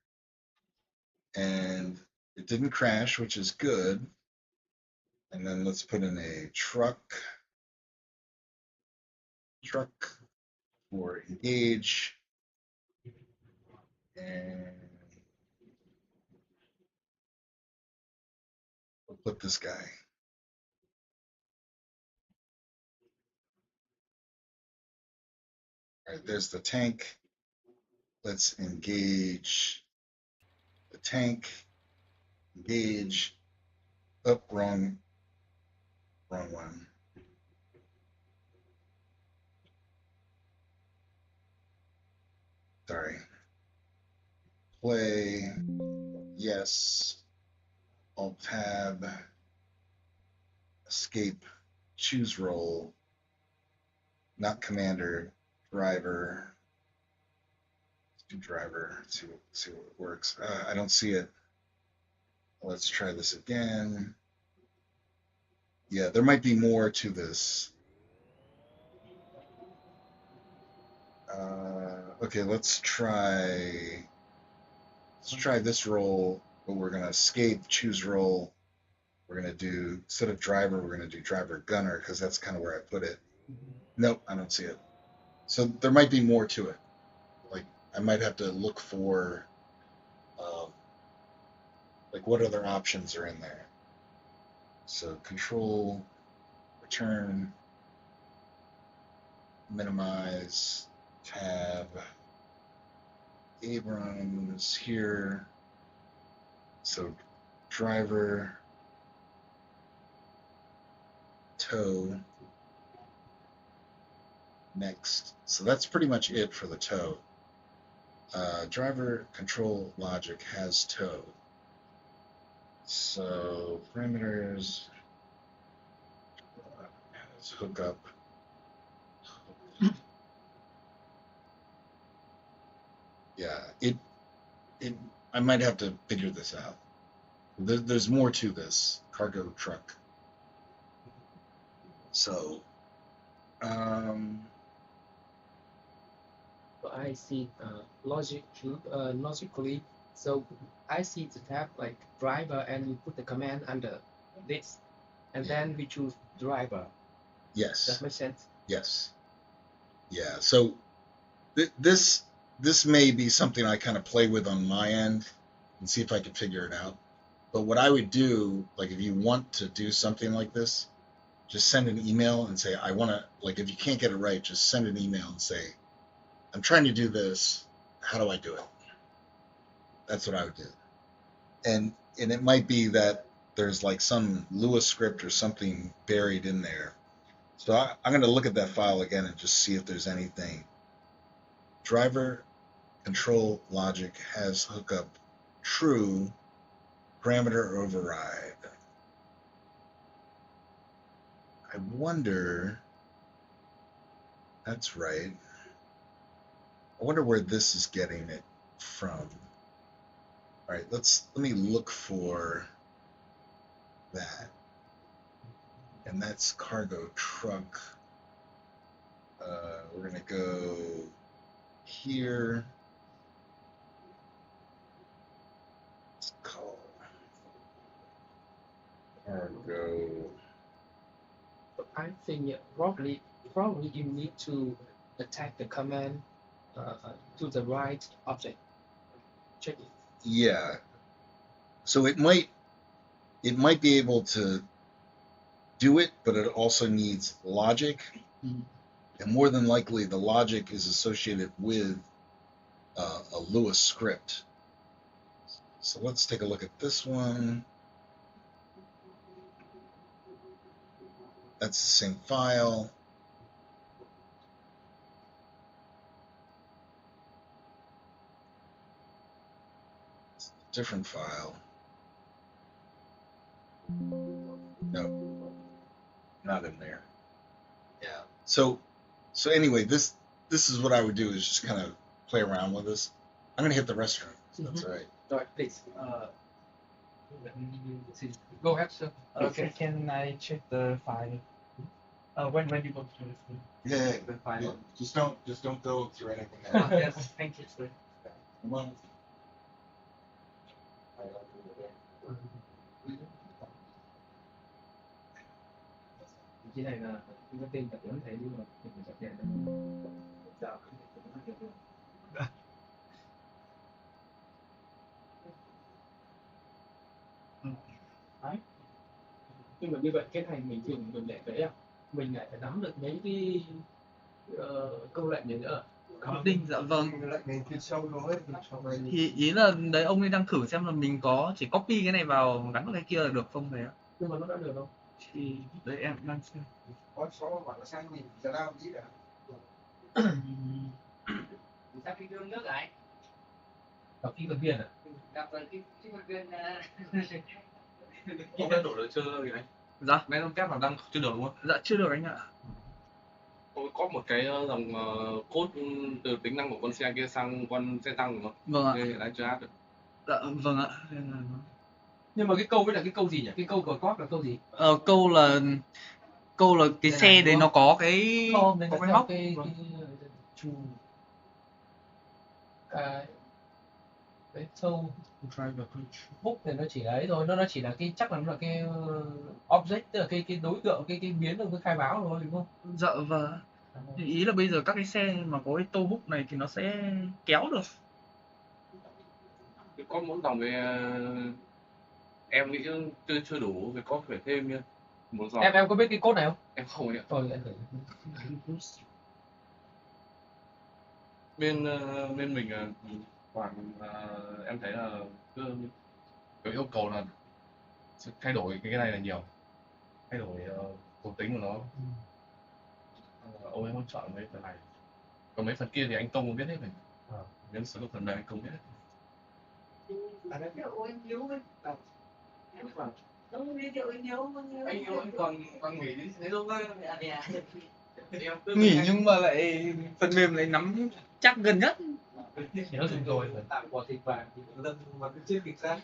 and it didn't crash, which is good. And then let's put in a truck for engage, and we'll put this guy. All right, there's the tank. Let's engage the tank. Engage. Oh, wrong one. Sorry. Play. Yes. Alt tab. Escape. Choose role. Not commander. Driver. Let's do driver. See what works. I don't see it. Let's try this again. Yeah, there might be more to this. Okay, let's try this role, but we're gonna escape, choose role. We're gonna do, instead of driver, we're gonna do driver gunner, because that's kind of where I put it. Nope, I don't see it. So there might be more to it. Like I might have to look for like what other options are in there. So control, return, minimize, tab, Abrams here. So driver, tow, next. So that's pretty much it for the tow. Driver control logic has tow. So parameters has hookup. Yeah, I might have to figure this out. There's more to this cargo truck. So, I see logically. So I see the tab like driver, and you put the command under this, and then we choose driver. yes. That makes sense. Yes. Yeah. So this may be something I kind of play with on my end and see if I can figure it out. But what I would do, like if you want to do something like this, just send an email and say, I want to, like if you can't get it right, just send an email and say, I'm trying to do this. How do I do it? That's what I would do. And it might be that there's like some Lua script or something buried in there. So I'm going to look at that file again and just see if there's anything. Driver control logic has hookup true, parameter override. I wonder, that's right. I wonder where this is getting it from. All right, let me look for that. And that's cargo truck. We're gonna go here. Cargo. I think probably you need to attack the command to the right object. Check it. Yeah. So it might be able to do it, but it also needs logic. Mhm. And more than likely, the logic is associated with a Lewis script. So let's take a look at this one. That's the same file. It's a different file. No, not in there. Yeah. So anyway, this is what I would do, is just kind of play around with this. I'm gonna hit the restroom. So that's all right. Right, please. Go ahead, sir. Okay, can I check the file? When you go to the screen? Yeah. The file. Just don't go through anything. Yes, thank you, sir. Come on. Cái này là cái tên tập lớn thấy nhưng mà mình phải chấp nhận đó. Đấy. Nhưng mà như vậy cái này mình thường mình lại thấy mình lại phải nắm được mấy cái câu lệnh này nữa. Đinh, dạ vâng. Lại mình chuyên sâu thôi. Thì ý là đấy ông ấy đang thử xem là mình có chỉ copy cái này vào gắn vào cái kia là được không đấy ạ? Nhưng mà nó đã được không? Thì đấy em đang xem. Có số bảo là sang mình giờ nào gì cả. Sao cái gương nước ấy? Đọc kỹ thuật viên à? Đọc vào cái vật viên Ông đã đổi được chưa rồi anh? Dạ, Mấy ông test là đang chưa được đúng không? dạ chưa được anh ạ. Tôi có một cái dòng code từ tính năng của con xe kia sang con xe tăng đúng không? Vâng ạ. Nên đã chưa áp được. Dạ vâng ạ. Nên là Nhưng mà cái câu với là cái câu gì nhỉ? Cái câu của code là câu gì? câu là cái Đây xe này, đấy đúng nó không? có cái Không, nên có là cái theo móc. cái Vâng. cái sâu book thì nó chỉ là ấy thôi, nó chỉ là cái chắc là nó là cái object, tức là cái đối tượng cái biến được cái khai báo thôi đúng không? Dạ vâng ạ. Thì ý là bây giờ các cái xe mà có cái tô book này thì nó sẽ kéo được. Có muốn dòng về em nghĩ chưa đủ, vì có phải thêm nha. Một dòng Em có biết cái code này không? em không ấy ạ. Thôi em thử. Bên mình khoảng em thấy là cái yêu cầu là sẽ thay đổi cái này là nhiều, thay đổi thuộc tính của nó. Ông ấy muốn chọn mấy phần này, còn mấy phần kia thì anh Công cũng biết hết rồi. Nếu sử dụng phần này anh Công biết hết. Anh yêu anh yêu ấy. Không đi điệu anh yêu Anh yêu anh còn nghỉ đi thế đâu Nghỉ nhưng mà lại phần mềm lại nắm chắc gần nhất. Thì nó dùng rồi tạm quả thịt vàng thì Lần mà cái chiếc kịch ra.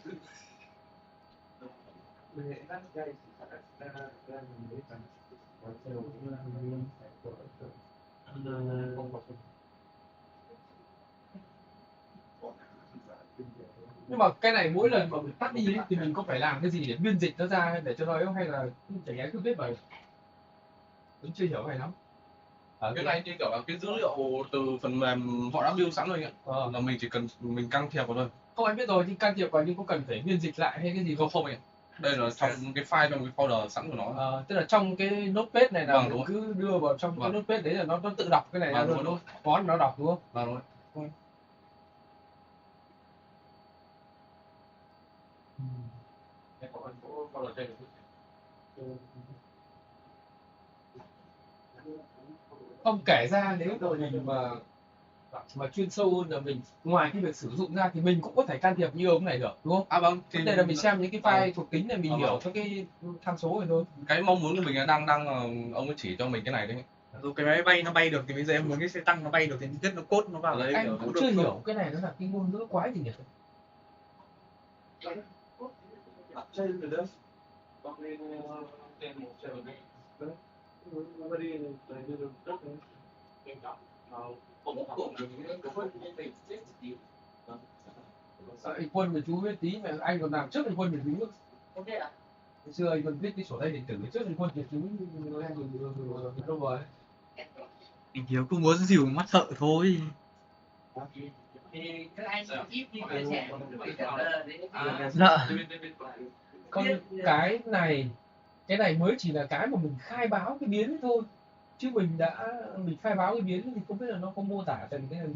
nhưng mà cái này mỗi lần mà mình tắt đi ấy, thì mình có phải làm cái gì để biên dịch nó ra để cho nó ấy không, hay là chả nhẽ cứ viết bài cũng chưa hiểu cái này lắm. cái này như kiểu là cái dữ liệu từ phần mềm họ đã build sẵn rồi anh ạ. Là mình chỉ cần mình can thiệp vào thôi. Không, em biết rồi thì can thiệp vào nhưng có cần phải biên dịch lại hay cái gì không? Không anh ạ. Đây là trong cái file, trong cái folder sẵn của nó. Tức là trong cái notepad này là Vâng, mình đúng cứ đưa vào trong cái Vâng. notepad đấy là nó tự đọc cái này ra Vâng, luôn đúng đúng không? Món nó đọc đúng không? Vâng rồi. Em có phần chỗ folder trên Không, kể ra nếu mà mình mà chuyên sâu hơn là mình ngoài cái việc sử dụng ra thì mình cũng có thể can thiệp như ông này được đúng không? vâng. Vấn đề là mình xem những cái file thuộc tính này mình hiểu các cái tham số này thôi. Cái mong muốn của mình là đang ông ấy chỉ cho mình cái này đấy. Rồi cái máy bay nó bay được thì bây giờ em muốn cái xe tăng nó bay được thì viết nó code nó vào đấy. Anh cũng chưa hiểu cái này nó là cái ngôn ngữ quái gì nhỉ? Chơi từ đâu? Anh Quân và chú biết tí mà anh còn làm trước anh Quân và chú. Ok ạ. Hồi xưa anh còn viết cái sổ tay điện tử trước thì quân Việt chúng hay dùng đâu rồi. Anh Hiếu cũng muốn dìu mắt thợ thôi. Thì các anh ít đi chia sẻ bây giờ đến Dạ. Còn cái này mới chỉ là cái mà mình khai báo cái biến thôi, chứ mình khai báo cái biến thì không biết là nó có mô tả thành cái là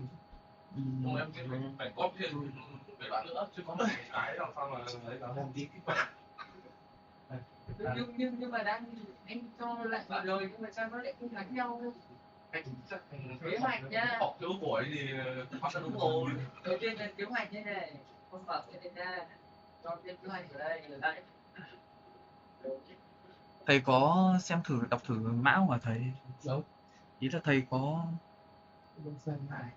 Không, em phải có thêm về bạn nữa chứ có một cái làm sao mà đấy là không tí nhưng mà đang anh cho lại rồi nhưng mà sao nó lại không đánh nhau kế hoạch nha. học chỗ buổi thì học cho đúng rồi. Đầu tiên là kế hoạch như này, không phải cái này ra cho thêm kế hoạch ở đây. Thầy có xem thử đọc thử mã của thầy. đâu Ý là thầy có xem lại.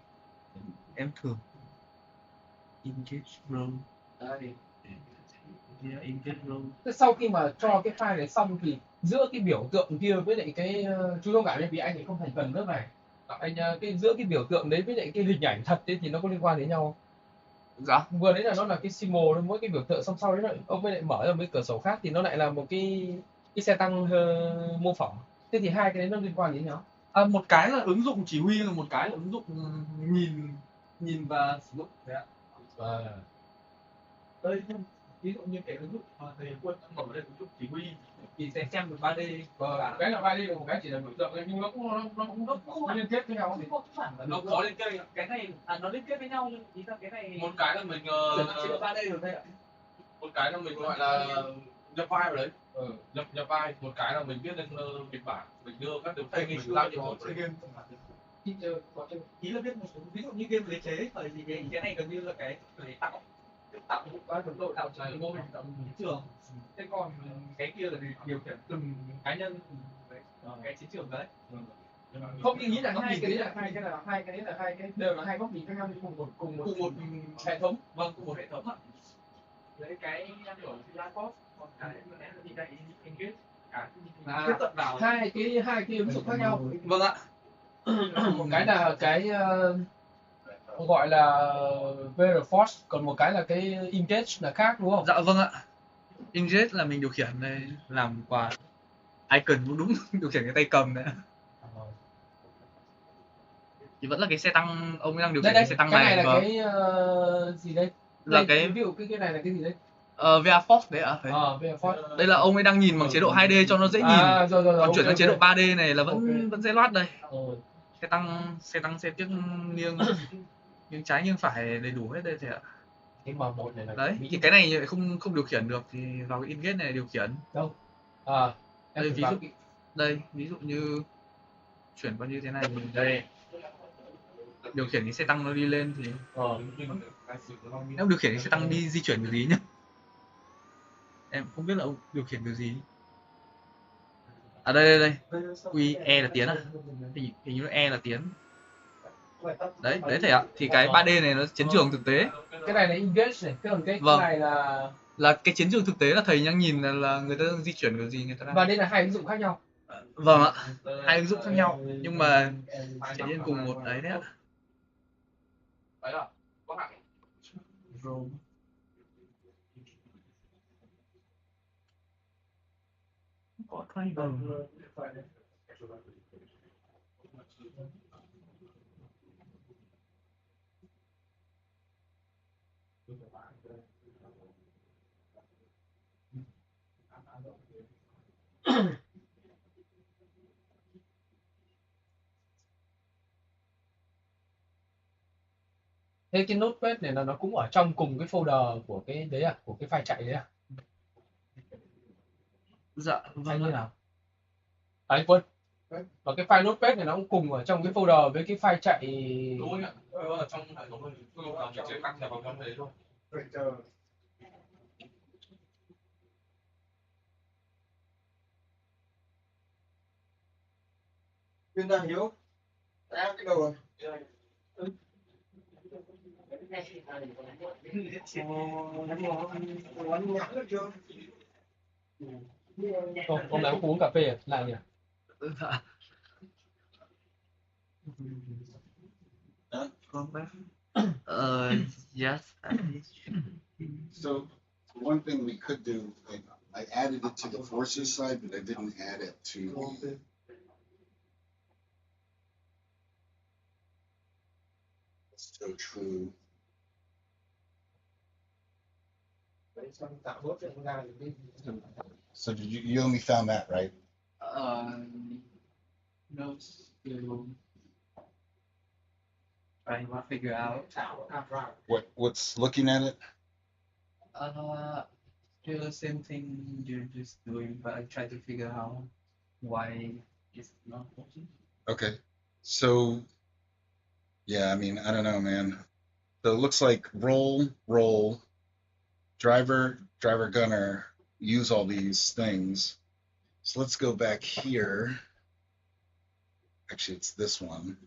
em thử engage row. Đây. Yeah, engage row. Thế sau khi mà cho cái file này xong thì giữa cái biểu tượng kia với lại cái chú thông cảm vì anh thì không thành phần lớp này, anh giữa cái biểu tượng đấy với lại cái hình ảnh thật ấy thì nó có liên quan đến nhau không? Dạ. Vừa đấy là nó là cái symbol thôi, mỗi cái biểu tượng song sau đấy lại ông mới lại mở ra một cái cửa sổ khác thì nó lại là một cái xe tăng mô phỏng. Thế thì hai cái đấy nó liên quan đến nhau. Một cái là ứng dụng chỉ huy, một cái là ứng dụng nhìn và sử dụng đấy ạ. Đây ví dụ như cái ứng dụng mà thầy Quân đang mở đây, ứng dụng chỉ huy thì sẽ xem được 3D. Cái là 3D, một cái chỉ là biểu tượng thôi, nhưng nó cũng liên kết với nhau. Nó có liên kết. Cái này nó liên kết với nhau nhưng ý là cái này Một cái là mình chỉ là 3D được thôi ạ. một cái là mình gọi là nhập vai vào đấy, nhập vai. Một cái là mình viết lên kịch bản, mình đưa các điều Thầy kiện ngày mình xưa giao có nhiệm vụ. chơi game chẳng hạn. Ý là viết một số ví dụ như game lấy chế thời thì cái này gần như là cái tạo một cái phần đội tạo trái mô hình tạo một chiến trường. Thế còn cái kia là điều khiển từng cá nhân cái chiến trường đấy. Không, như nghĩ là hai cái đấy là hai cái đều là hai góc nhìn khác nhau nhưng cùng một hệ thống. Vâng, cùng một hệ thống ạ. Lấy cái em đổi là post còn cái này là đi đây engage cả Tiếp cận vào hai cái ứng dụng khác nhau. vâng ạ. Một cái là cái gọi là VRForce, còn một cái là cái Engage là khác đúng không? Dạ vâng ạ. Engage là mình điều khiển đây, làm quà icon cũng đúng điều khiển cái tay cầm đấy. Thì vẫn là cái xe tăng, ông ấy đang điều khiển cái xe tăng cái này là vâng. cái gì đây? Là cái ví dụ cái này là cái gì đấy? VR Force đấy ạ. VRForce. Đây là ông ấy đang nhìn bằng chế độ 2D cho nó dễ nhìn. Rồi, Còn chuyển sang chế độ 3D này là Ok. vẫn dễ loát đây. Xe tăng xe tiếc nghiêng trái nghiêng phải đầy đủ hết đây thầy ạ. Cái M1 này là Đấy, thì cái này không điều khiển được thì vào cái Engage này điều khiển. đâu? Đây ví dụ như chuyển qua như thế này thì đây điều khiển cái xe tăng nó đi lên thì em điều khiển cái xe tăng đi di chuyển cái gì nhá, em không biết là ông điều khiển cái gì. Đây E là tiến à, hình như E là tiến đấy thầy ạ. Thì cái 3D này nó chiến trường thực tế, cái này là Engage này, còn cái này là cái chiến trường thực tế, là thầy đang nhìn là người ta đang di chuyển cái gì, người ta đang... Và đây là hai ứng dụng khác nhau. Vâng ạ, hai ứng dụng khác nhau nhưng mà sẽ lên cùng một đấy đấy ạ. Đấy là có hẳn có thay bằng Thế cái notepad này là nó cũng ở trong cùng cái folder của cái đấy à, của cái file chạy đấy à? Dạ vâng như nào? Anh Quân, và cái file notepad này nó cũng cùng ở trong cái folder với cái file chạy. đúng rồi ạ. Ở trong hệ thống này lúc nào mình sẽ cắt nhập vào trong đấy thôi. Chuyên gia Hiếu đã cái đầu rồi. Hôm nay uống cà phê à? Là gì à? Dạ. Yes. So one thing we could do, I added it to the forces side, but I didn't add it to the so true. So did you only found that, right? No, still trying to figure out. What's looking at it? Still the same thing you're just doing, but I try to figure out why it's not working. Okay. So yeah, I mean, I don't know, man. So it looks like roll, driver, gunner, use all these things. So let's go back here. Actually, it's this one.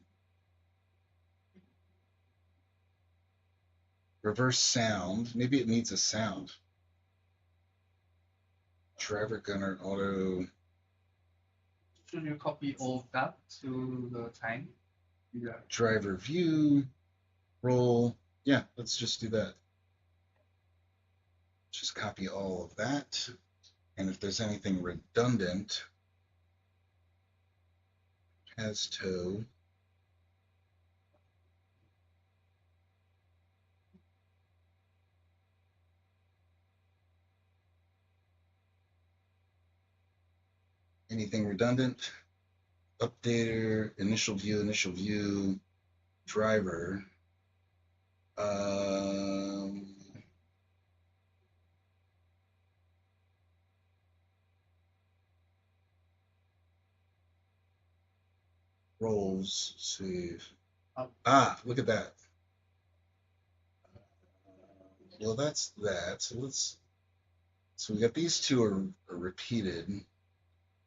Reverse sound. Maybe it needs a sound. Driver, gunner, auto. Should you copy all that to the time? Yeah. Driver view, roll. Yeah, let's just do that. Just copy all of that. And if there's anything redundant, has tow. Anything redundant? Updater, initial view, driver. Roles, save. Look at that. Well, that's that. So we got these two are repeated.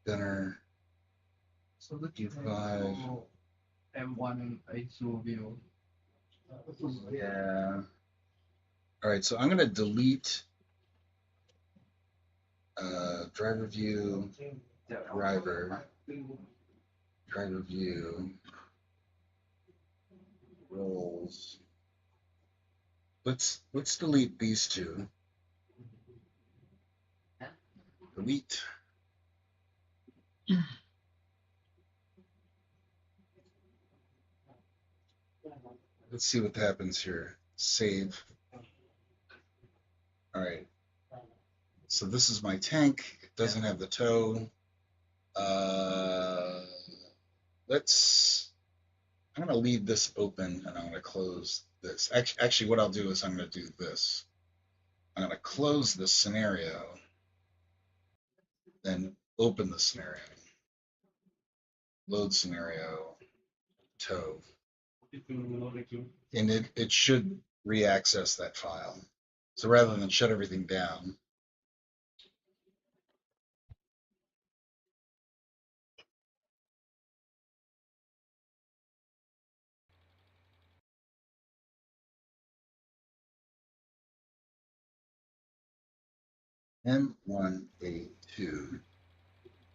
Gunner. So the U5. M1 A2 view. Yeah. All right, so I'm gonna delete driver view, driver view, roles. Let's delete these two. Delete. Let's see what happens here. Save. All right. So this is my tank. It doesn't have the tow. I'm going to leave this open and I'm going to close this. Actually, what I'll do is I'm going to do this. I'm going to close this scenario, then open the scenario. Load scenario, tow. And it should re-access that file. So rather than shut everything down, M1A2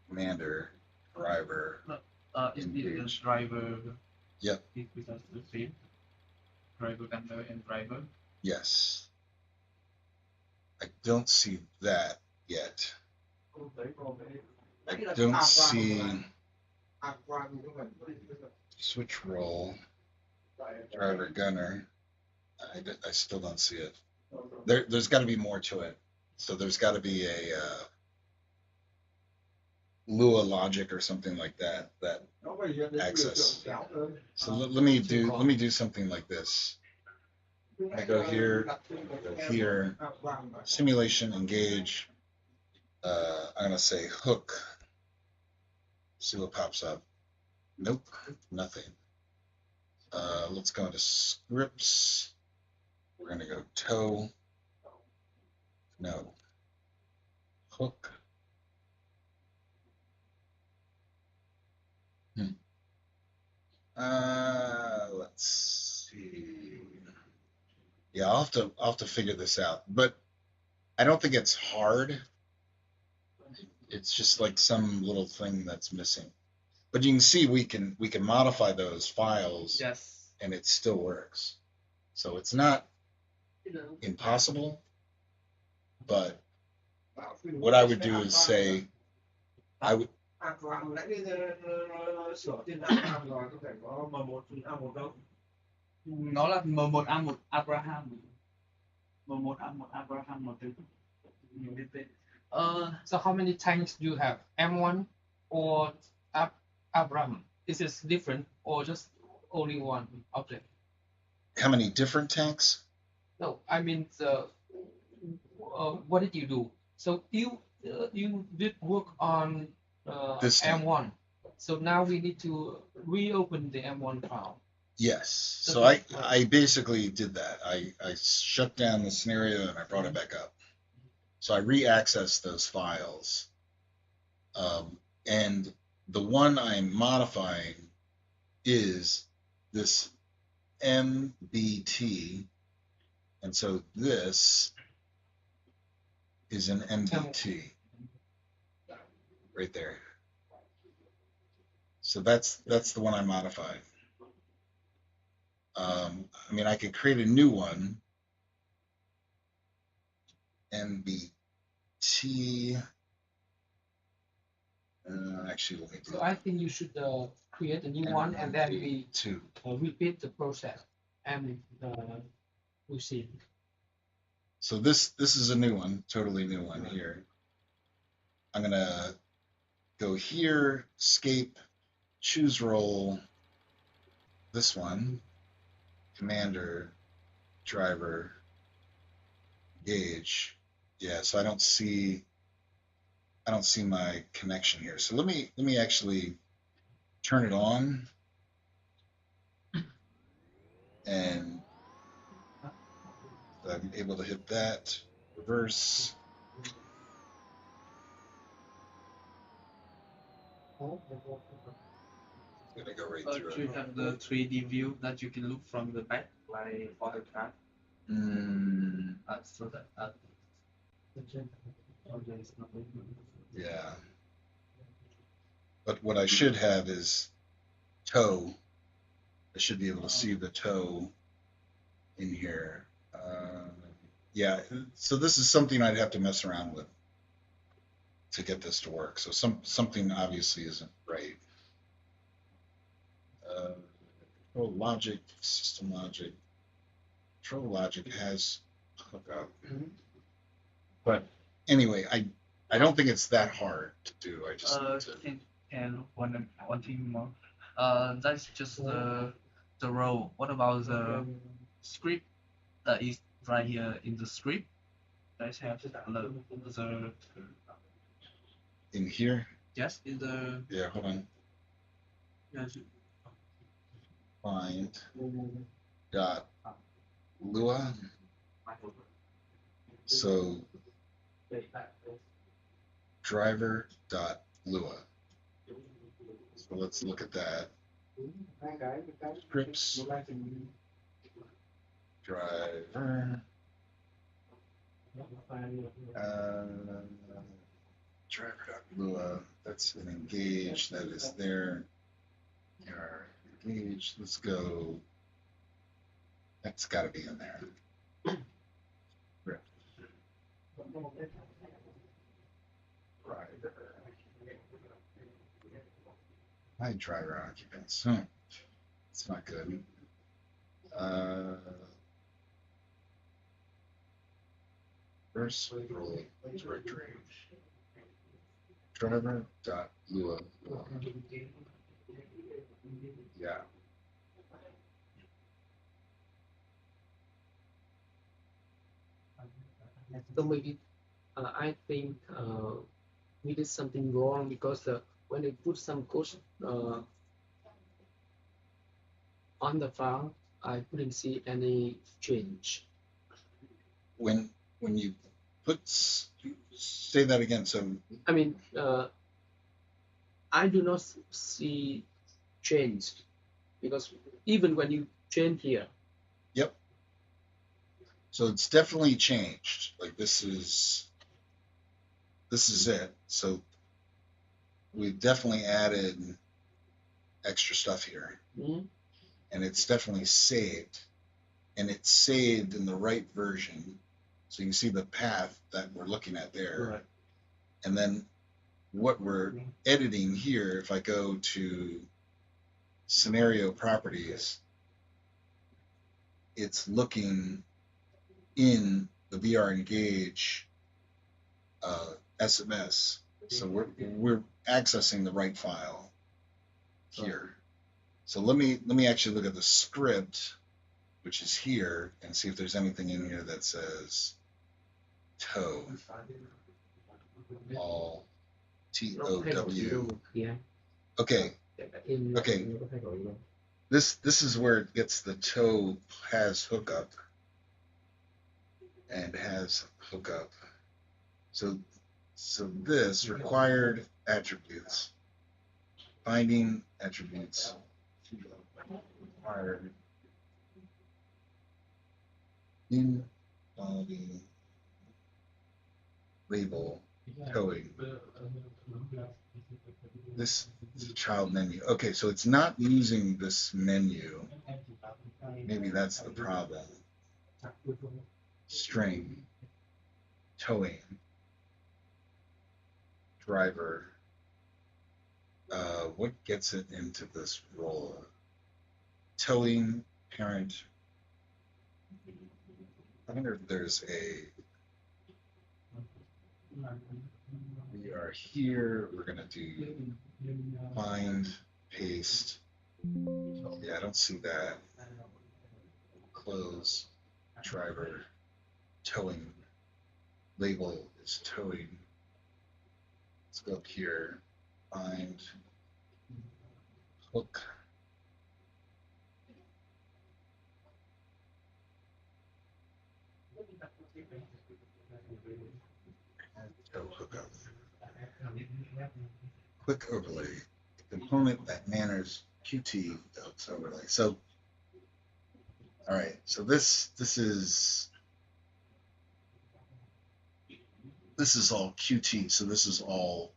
commander driver. Is the Engage. driver? Yep. Because the same driver, gunner, and driver. Yes. I don't see that yet. I don't see switch role, driver, gunner. I still don't see it. There's got to be more to it. So there's got to be a Lua logic or something like that access. So let me do something like this. I go here, simulation, engage. I'm gonna say hook. See what pops up. Nope, nothing. Let's go into scripts. We're gonna go tow. No. Hook. Let's see. Yeah, I'll have to figure this out, but I don't think it's hard. It's just like some little thing that's missing. But you can see we can modify those files. Yes. And it still works. So it's not impossible, but what I would do is say, I would, Abraham nãy bây giờ sửa tên là Abraham rồi, có phải có M1 A1 đâu? Nó là M1A1 Abraham. M1A1 Abraham một thứ. Nhiều biết tên. So how many tanks do you have? M1 or Abraham? Is it different or just only one object? how many different tanks? No, I mean what did you do? So you did work on This tank. M1. So now we need to reopen the M1 file. Yes. So I basically did that. I shut down the scenario and I brought it back up. So I re-accessed those files. And the one I'm modifying is this MBT. And so this is an MBT right there. So that's the one I modified. I mean, I could create a new one. MBT. Actually, let me do So I think you should create a new one and then we two. repeat the process and we see. So this is a new one, totally new one here. I'm gonna go here, escape, choose role. This one, commander, driver, gauge. Yeah, so I don't see my connection here. So let me actually turn it on and I'm able to hit that, reverse. It's gonna go right through Do you it. have the 3D view that you can look from the back, like AutoCAD? So that. Yeah. But what I should have is toe. I should be able to see the toe in here. Yeah, so this is something I'd have to mess around with to get this to work. So something obviously isn't right. Control logic, system logic. Control logic has hookup. But anyway, I don't think it's that hard to do. I just need to. And one thing more. That's just the role. What about the script that is right here in the script? Let's have the In here? yes in the Yeah, hold on. yes. Find dot Lua. So driver dot Lua. So let's look at that. Scripts driver. Driver.lua, that's an engage, that is there. Engage, let's go. That's got to be in there. Driver. My driver occupants. It's not good. First role directory. Driver.lua. Yeah. So maybe I think we did something wrong because when I put some code on the file, I couldn't see any change. When you put, say that again. So I mean, I do not see change because even when you change here. Yep. So it's definitely changed. Like this is it. So we've definitely added extra stuff here. Mm-hmm. And it's definitely saved. And it's saved in the right version. So you can see the path that we're looking at there. Right. And then what we're editing here, if I go to scenario properties, it's looking in the VR Engage SMS. So we're accessing the right file here. So let me actually look at the script, which is here, and see if there's anything in here that says tow. All TOW. Yeah. Okay. Okay. This is where it gets the tow has hookup and has hookup. So this required attributes, finding attributes, required in quality label towing. This is a child menu. Okay, so it's not using this menu. Maybe that's the problem. String, towing, driver. What gets it into this role? Towing, parent. I wonder if there's a. We are here. We're gonna do find, paste. Yeah, I don't see that. Close, driver, towing. Label is towing. Let's go up here. Find, hook. Tow hookup. Quick overlay. Component that manners Qt overlay. So, all right. So this is all Qt. So this is all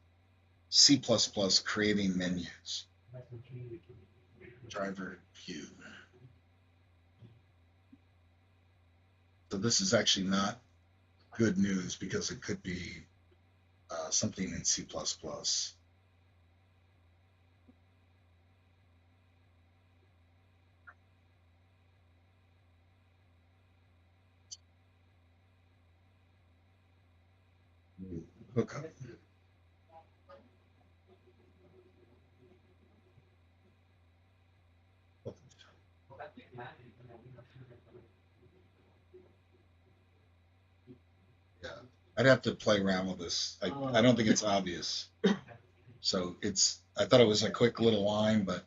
C++ creating menus. Driver view. So this is actually not good news because it could be something in C++. Hookup. Yeah, I'd have to play around with this. I don't think it's obvious. So I thought it was a quick little line, but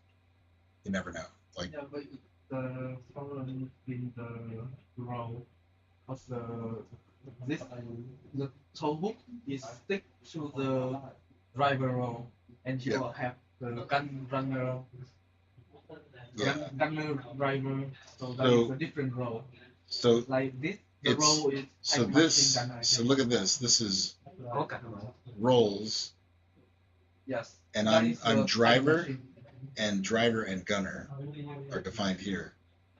you never know. Like, Yeah, but the problem in the role of the toll book is stick to the driver role, and you Yeah. have the gun runner, yeah. gunner driver, so that So- is a different role. So Like this, the It's- role is so type this machine gunner. so look at this. This is Có cả roles Yes. and that I'm is the type driver machine. and driver and gunner are defined here.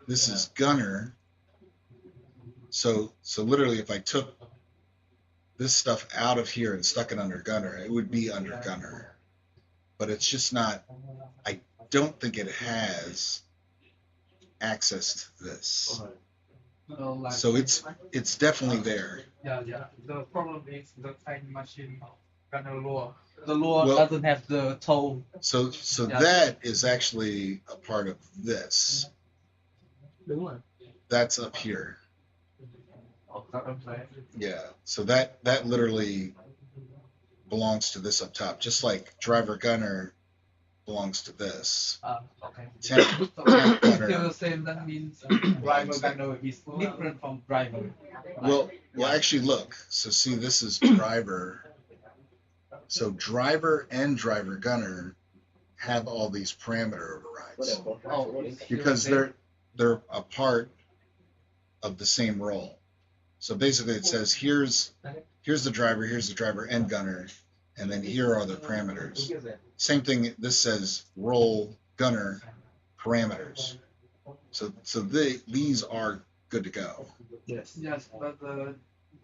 This is gunner. So literally if I took this stuff out of here and stuck it under gunner, it would be under gunner. But it's just not, I don't think it has access to this. So it's definitely there. Yeah. The problem is the time machine gunner lure. The lure Well- doesn't have the toll. So Yeah. that is actually a part of this. đúng rồi. That's up here. I'm sorry. Yeah. So that literally belongs to this up top, just like driver gunner belongs to this. Okay. Temp So gunner. still the same. That means driver gunner is different from driver. Well, actually, look. So see, this is driver. So driver and driver gunner have all these parameter overrides because they're a part of the same role. So basically, it says here's the driver and gunner, and then here are the parameters. Same thing. This says role gunner parameters. So these are good to go. Yes. Yes, but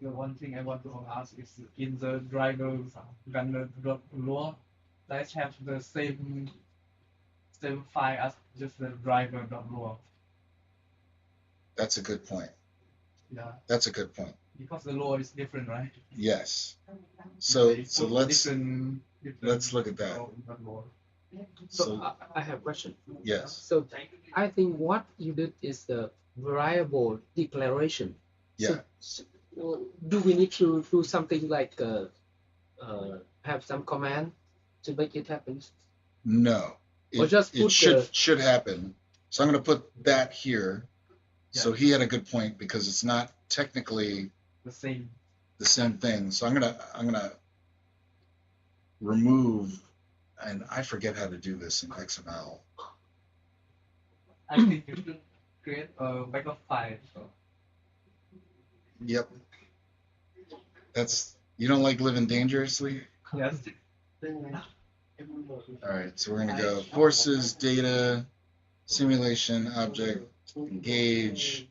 The one thing I want to ask is in the driver's gunner law, let's have the same file as just the driver law. That's a good point. Yeah, That's a good point. because the law is different, right? Yes. So They so put let's different let's look at that. law. So So I have a question. yes. So I think what you did is the variable declaration. Yeah. Do we need to do something like have some command to make it happen? No. Or just It put should happen. So I'm going to put that here. So he had a good point because it's not technically The same. the same thing. So I'm gonna remove, and I forget how to do this in XML. I think you should create a backup file. So. Yep. That's, you don't like living dangerously? Yes. All right, so we're gonna go forces, data, simulation, object, engage,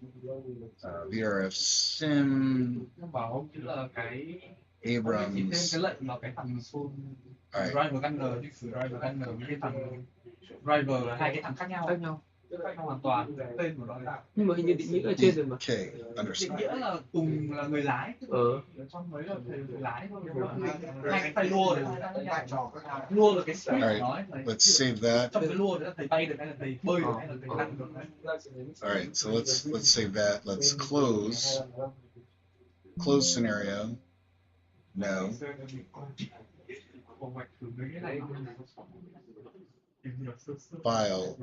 VRF sim, Nó bảo là cái chỉ thêm Abrams. cái lệnh là cái thằng Alright. driver gunner chứ driver gunner với cái thằng driver là hai cái thằng khác nhau hoàn toàn tên của nó là nhưng mà hình như định nghĩa ở trên rồi mà. Okay, định understand. nghĩa là cùng là người lái ở trong mấy là thầy người lái thôi nhưng mà hai cái tay đua đấy đua là cái speed của nó ấy. Let's save that. Trong cái đua đấy là thầy bay được hay là thầy bơi được hay là thầy lăn được đấy. Alright, so let's save that. Let's close scenario. No. File.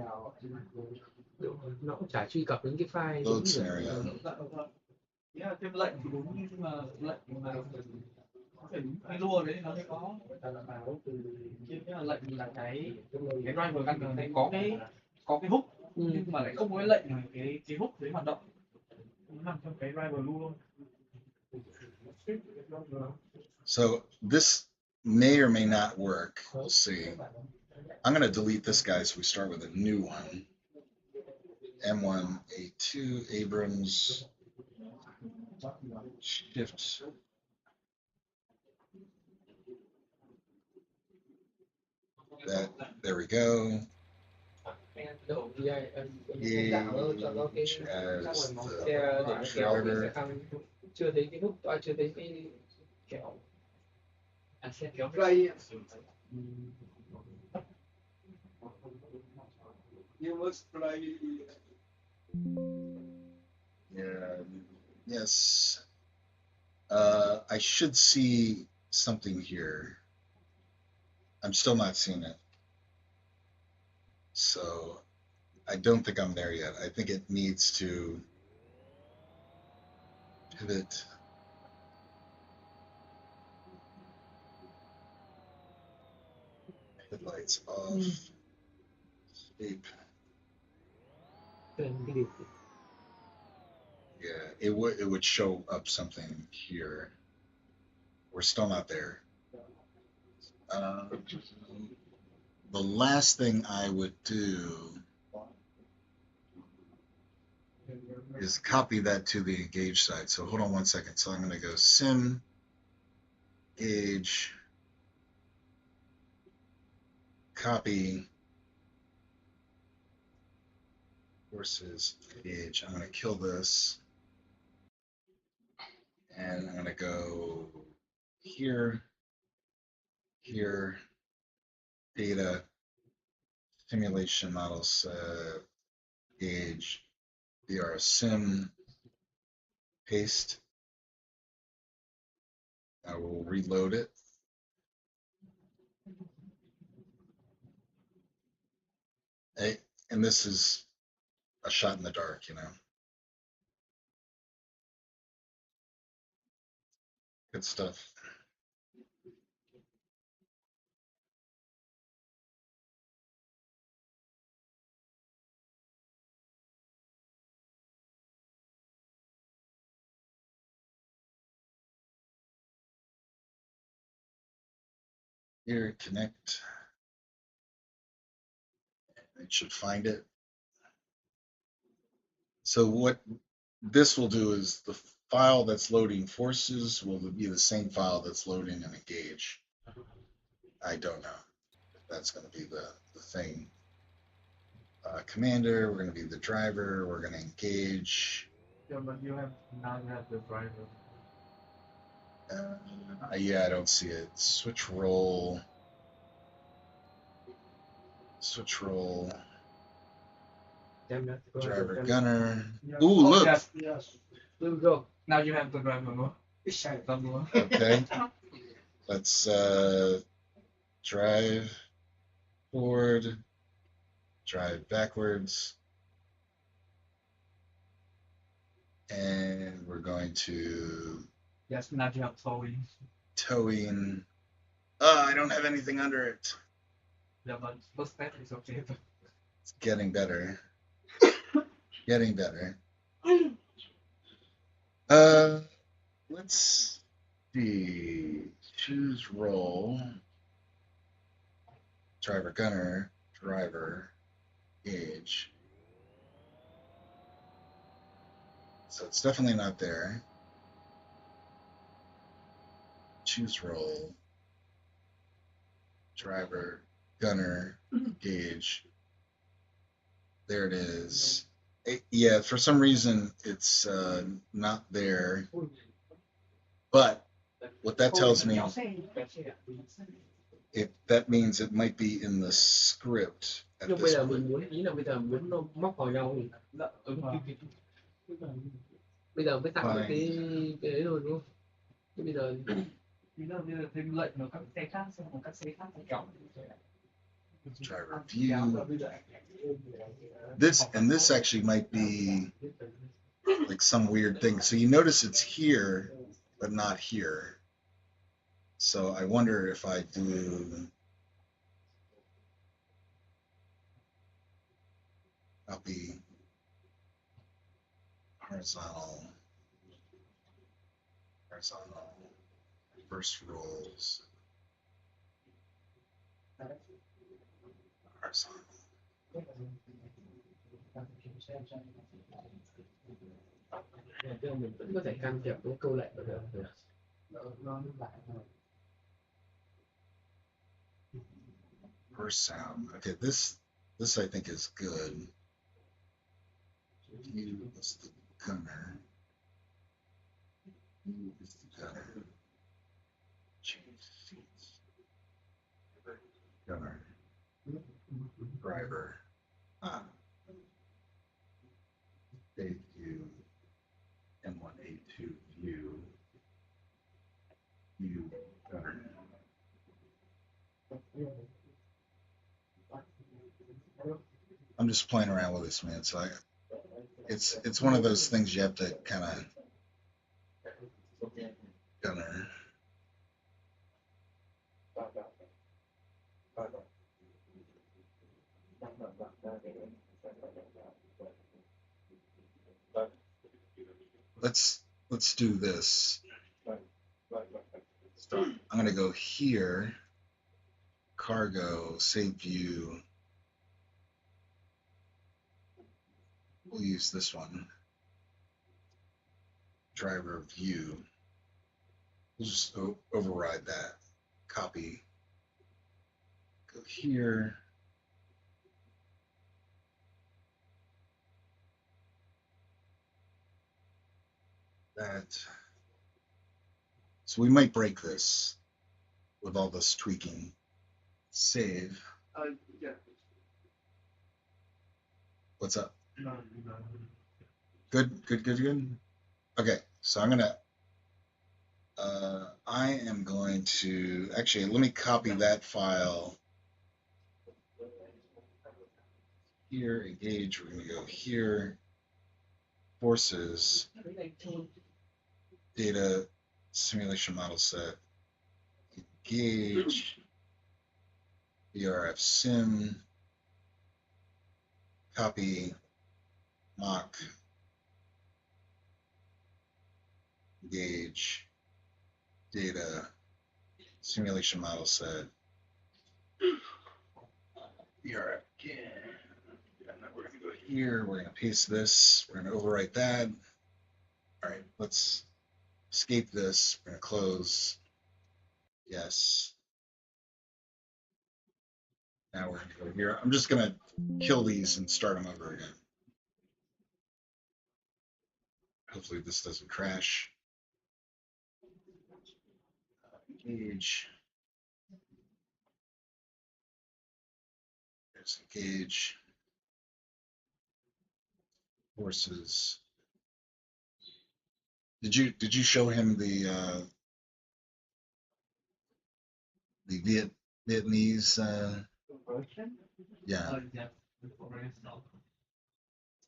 Nó cũng chả truy cập đến cái file Load scenario. Thêm lệnh thì đúng nhưng mà lệnh mà phải đúng cái đua đấy nó mới có lệnh là cái driver gunner này có cái hook nhưng mà lại không có cái lệnh là cái hook đấy hoạt động nó nằm trong cái driver luôn. So this may or may not work. We'll see. I'm going to delete this guy so we start with a new one. M1A2 Abrams shift. That, there we go. Age as the driver. Chưa thấy cái nút, chưa thấy cái kéo. Xe kéo You must play. Yeah. Yes. I should see something here. I'm still not seeing it. So I don't think I'm there yet. I think it needs to pivot. Headlights off. Sleep. Yeah, it would show up something here. We're still not there. The last thing I would do is copy that to the engage side. So hold on one second. So I'm going to go sim gauge copy forces gauge. I'm going to kill this. And I'm going to go here, here, data, simulation model set, gauge, VR sim, paste. I will reload it. And this is a shot in the dark, you know. Good stuff. Here, connect. It should find it. So what this will do is file that's loading forces will be the same file that's loading an engage. I don't know if that's going to be the thing. Commander, we're going to be the driver, we're going to engage. Yeah, but you have the driver. Yeah, I don't see it. Switch role. Switch role. Driver gunner. Ooh, look. Yes. Here we go. Now you have the driver more. Okay. Let's drive forward, drive backwards, and we're going to Yes, now you have towing. towing. Oh, I don't have anything under it. Yeah, but first step is okay. It's getting better. Getting better. Let's see. Choose role. Driver gunner. Driver. Gauge. So it's definitely not there. Choose role. Driver. Gunner. Gauge. There it is. Yeah, for some reason it's not there. But what that tells me, that means it might be in the script at Nhưng bây this giờ point. mình muốn ý là bây giờ muốn nó móc vào nhau thì bây giờ mới tạo được cái đấy rồi đúng không? Chứ bây giờ thêm lệnh vào các xe khác xong rồi các xe khác phải kéo. Driver view. This actually might be like some weird thing. So you notice it's here, but not here. So I wonder if I do. Copy horizontal, reverse roles, horizontal. mình vẫn có thể can thiệp cái câu lệnh được. First sound. Okay, this I think is good. You is the gunner. You is the gunner. Change seats. Gunner. Driver. Save view. M1A2 view. View gunner. I'm just playing around with this, man. So it's one of those things you have to kind of gunner. Let's do this. So I'm gonna go here. Cargo, save view. We'll use this one. Driver view. We'll just override that. Copy. Go here. That. So we might break this with all this tweaking. Save. Yeah. What's up? No. Good. Okay, so I'm gonna. I am going to actually let me copy that file here. Engage. We're gonna go here. Forces. Data. Simulation model set. Engage. VRF sim. Copy. Mock. Engage. Data. Simulation model set. VRF again. And then we're going to go here. We're going to paste this. We're going to overwrite that. Copy. Mock. Engage. Data. Simulation model set. VRF again. And then we're going to go here. We're going to paste this. We're going to overwrite that. Copy. Mock. Engage. Data. Simulation model set. VRF again. And then we're going to go here. We're going to paste this. We're going to overwrite that. Copy. All right, let's escape this. We're gonna close. Yes. Now we're gonna go here. I'm just gonna kill these and start them over again. Hopefully this doesn't crash. Engage. There's engage. Forces. Did you show him the Vietnamese? Version? Yeah. Yeah, already installed.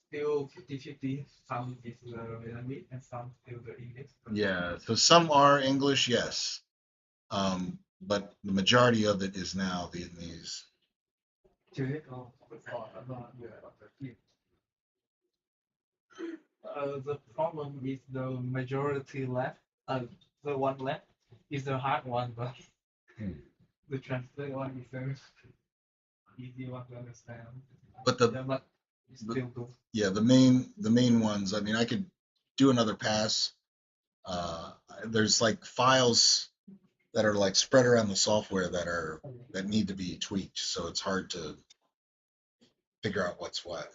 Still 50-50. Some is the Vietnamese and some still the English. Yeah. So some are English, yes. But the majority of it is now Vietnamese. Chưa hết không? The problem is the majority left. The one left is the hard one, but the translate one is the easy one to understand. But the Yeah, but it's still good. yeah, the main ones. I mean, I could do another pass. There's like files that are like spread around the software that need to be tweaked, so it's hard to figure out what's what.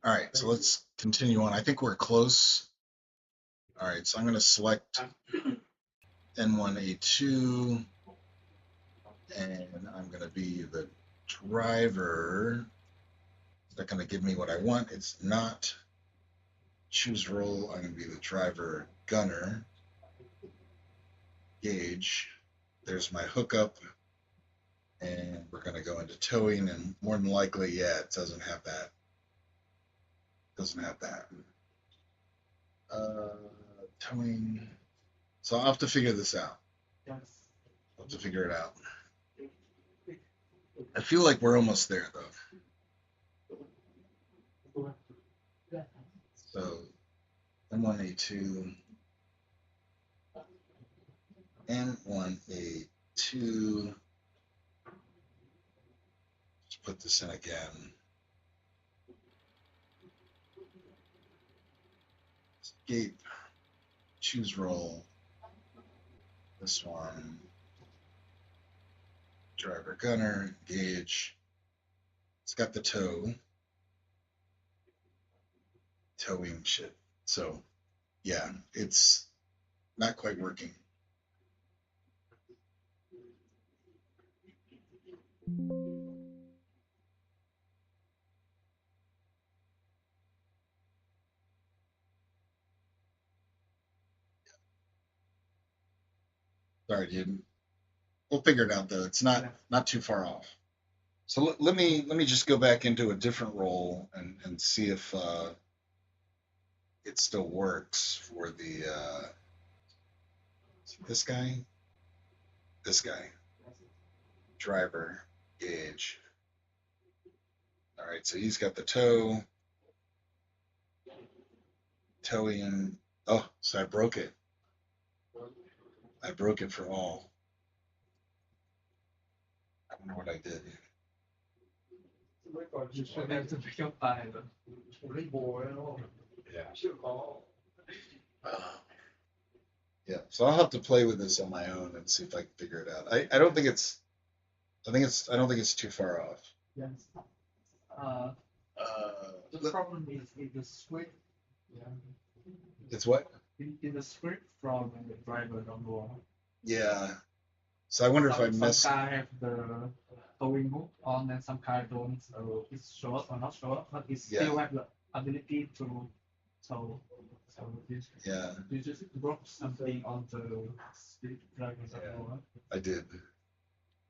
All right, so let's continue on. I think we're close. All right, so I'm going to select N1A2, and I'm going to be the driver. Is that going to give me what I want? It's not. Choose role. I'm going to be the driver gunner. Gauge. There's my hookup. And we're going to go into towing, and more than likely, yeah, it doesn't have that. Doesn't have that. Towing. So I'll have to figure this out. Yes. I'll have to figure it out. I feel like we're almost there, though. So N1A2. N1A2. Let's put this in again. Escape. Choose role. This one. Driver gunner. Engage. It's got the tow. Towing shit. So yeah, it's not quite working. Sorry, dude. We'll figure it out though. It's not too far off. So let me just go back into a different role and see if it still works for the this guy, driver gauge. All right, so he's got the tow, towing. Oh, so I broke it. I broke it for all. I don't know what I did. You should have to pick up by the Yeah. Yeah. So I'll have to play with this on my own and see if I can figure it out. I don't think it's too far off. Yes. The problem is in the script. Yeah. It's what? In the script from the driver number. Yeah. So I wonder if I missed. Some car have the towing hook on, and some car don't. So it's short or not short, but it still have the ability to tow. So you just broke something on the speed driver number. I did.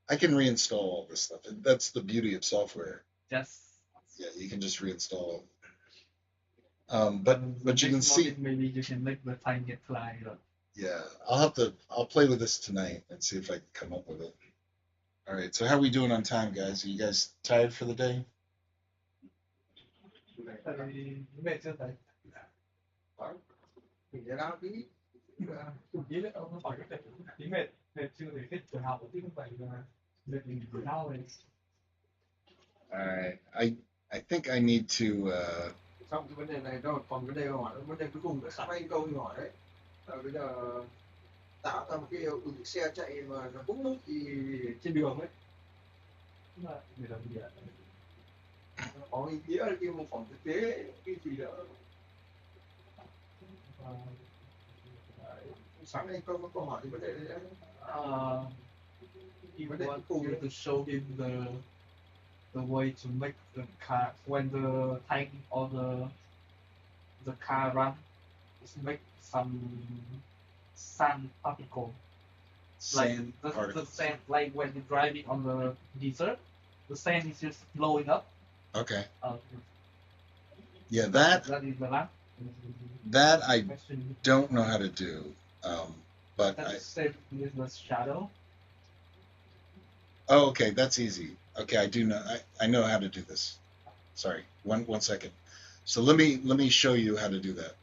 I can reinstall all this stuff. That's the beauty of software. Yes. Yeah, you can just reinstall it. But you can see. Maybe you can make the time get fly. Yeah, I'll play with this tonight and see if I can come up with it. All right, so how are we doing on time, guys? Are you guys tired for the day? Mệt chưa thầy? Ông hỏi cái tí mệt chưa để thích tuổi học chứ không phải mệt mình tuổi đau này. All right, I think I need to Xong cái vấn đề này rồi còn vấn đề hỏi vấn đề cuối cùng nữa sẵn anh câu hỏi đấy là bây giờ tạo ra một cái xe chạy mà nó cũng lúc thì trên đường ấy để làm gì ạ? Nó có ý nghĩa là khi mô phỏng thực tế cái gì đó. Sáng nay có câu hỏi thì vấn đề đấy. He want you to show him the way to make the car when the tank or the car run, it's make some sand particle. Sand The particles. sand, like when you're driving on the desert, the sand is just blowing up. Okay. Uh, Yeah, that is the last. that I don't know how to do. But That's same with the shadow. Oh, okay, that's easy. Okay, I do know. I know how to do this. Sorry, one second. So let me show you how to do that.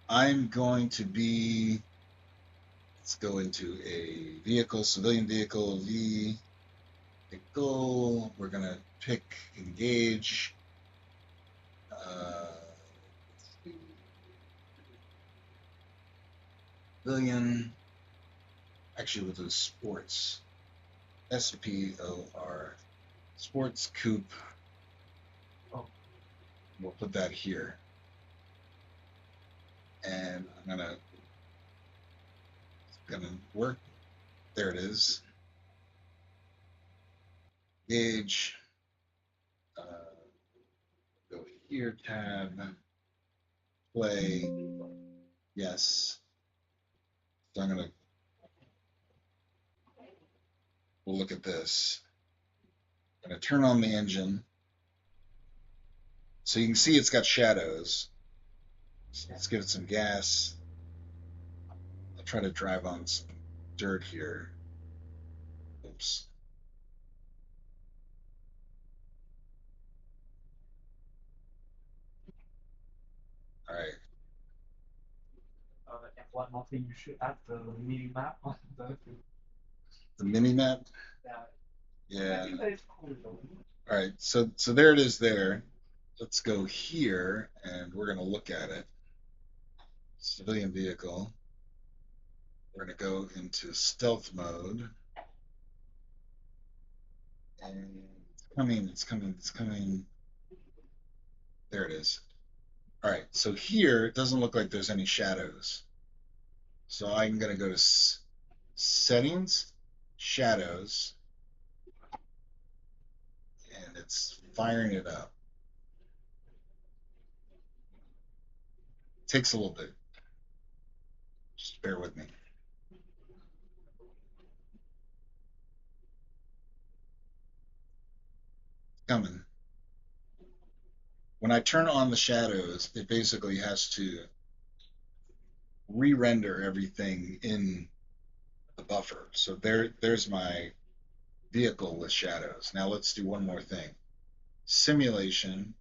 I'm going to be. Let's go into a vehicle, civilian vehicle, vehicle. We're gonna pick engage. Civilian. Actually, we'll do sports. SPOR. Sports coupe. Oh. We'll put that here. And I'm gonna work. There it is. Gauge. Go here, tab. Play. Yes. So I'm gonna. We'll look at this. I'm gonna turn on the engine. So you can see it's got shadows. So let's give it some gas. I'll try to drive on some dirt here. Oops. All right. One more thing, you should add the mini map on the mini map. Yeah. I think that is cool though. All right, so there it is there. Let's go here and we're gonna look at it. Civilian vehicle. We're gonna go into stealth mode. And it's coming. There it is. All right, so here it doesn't look like there's any shadows. So I'm gonna go to settings, shadows, and it's firing it up. Takes a little bit. Just bear with me. Coming. When I turn on the shadows, it basically has to re-render everything in the buffer. So there's my vehicle with shadows. Now let's do one more thing. Simulation,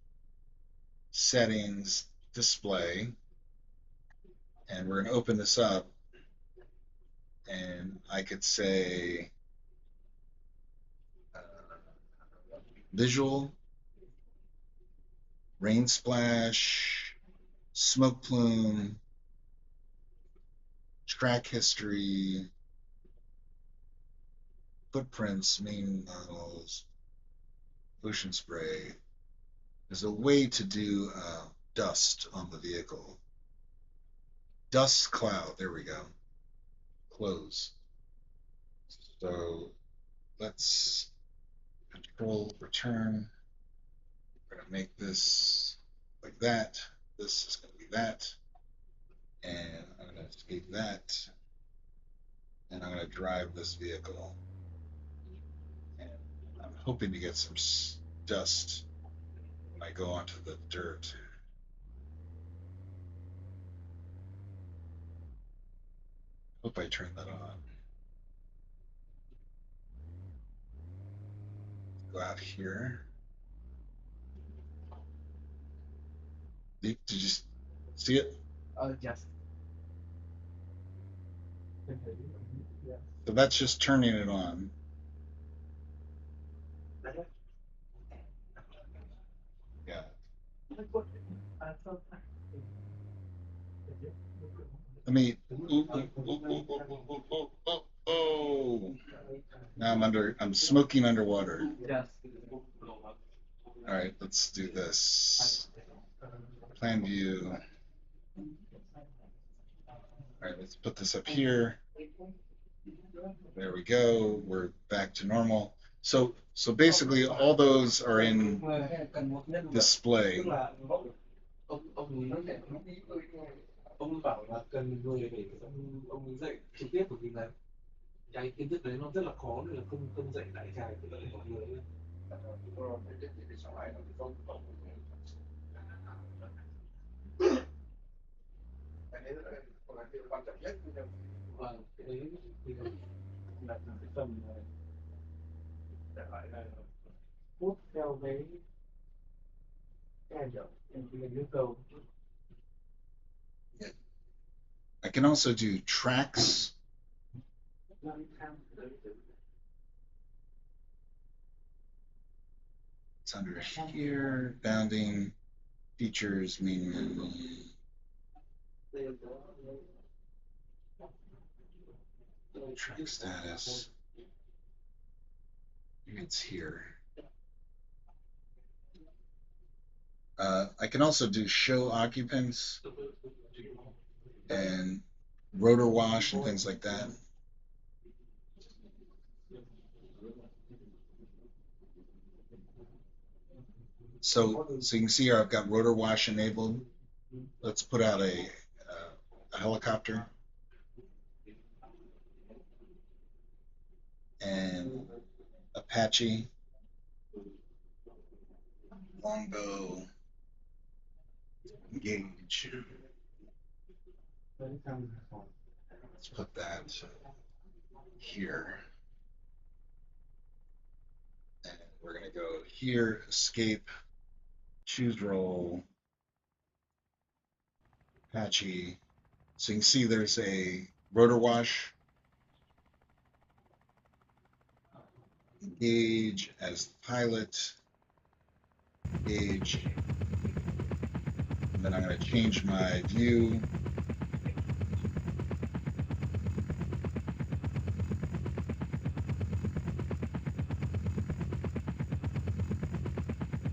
settings, display, and we're going to open this up, and I could say visual, rain splash, smoke plume, track history, footprints, main models, ocean spray. There's a way to do dust on the vehicle. Dust cloud, there we go. Close. So let's control return. We're gonna make this like that. This is gonna be that. And I'm gonna escape that. And I'm gonna drive this vehicle. And I'm hoping to get some dust when I go onto the dirt. Hope I turned that on. Go out here. Did you see it? Yes. So that's just turning it on. Let me. Oh. Now I'm smoking underwater. Yes. All right, let's do this. Plan view. All right, let's put this up here. There we go. We're back to normal. So basically all those are in display. Ông bảo là cần người để ông dạy trực tiếp, bởi vì là cái kiến thức đấy nó rất là khó, nên là không dạy đại trà để mọi người. Quan trọng nhất. Vâng, cái đấy thì là cái phần để lại là hút theo cái hành động mình yêu cầu. I can also do tracks. It's under here, bounding, features, meaning. Track status. It's here. I can also do show occupants and rotor wash and things like that. So you can see here I've got rotor wash enabled. Let's put out a helicopter. And Apache, longbow, gauge. Let's put that here. And we're going to go here, escape, choose roll, Apache. So you can see there's a rotor wash. Gauge as pilot, gauge, and then I'm going to change my view.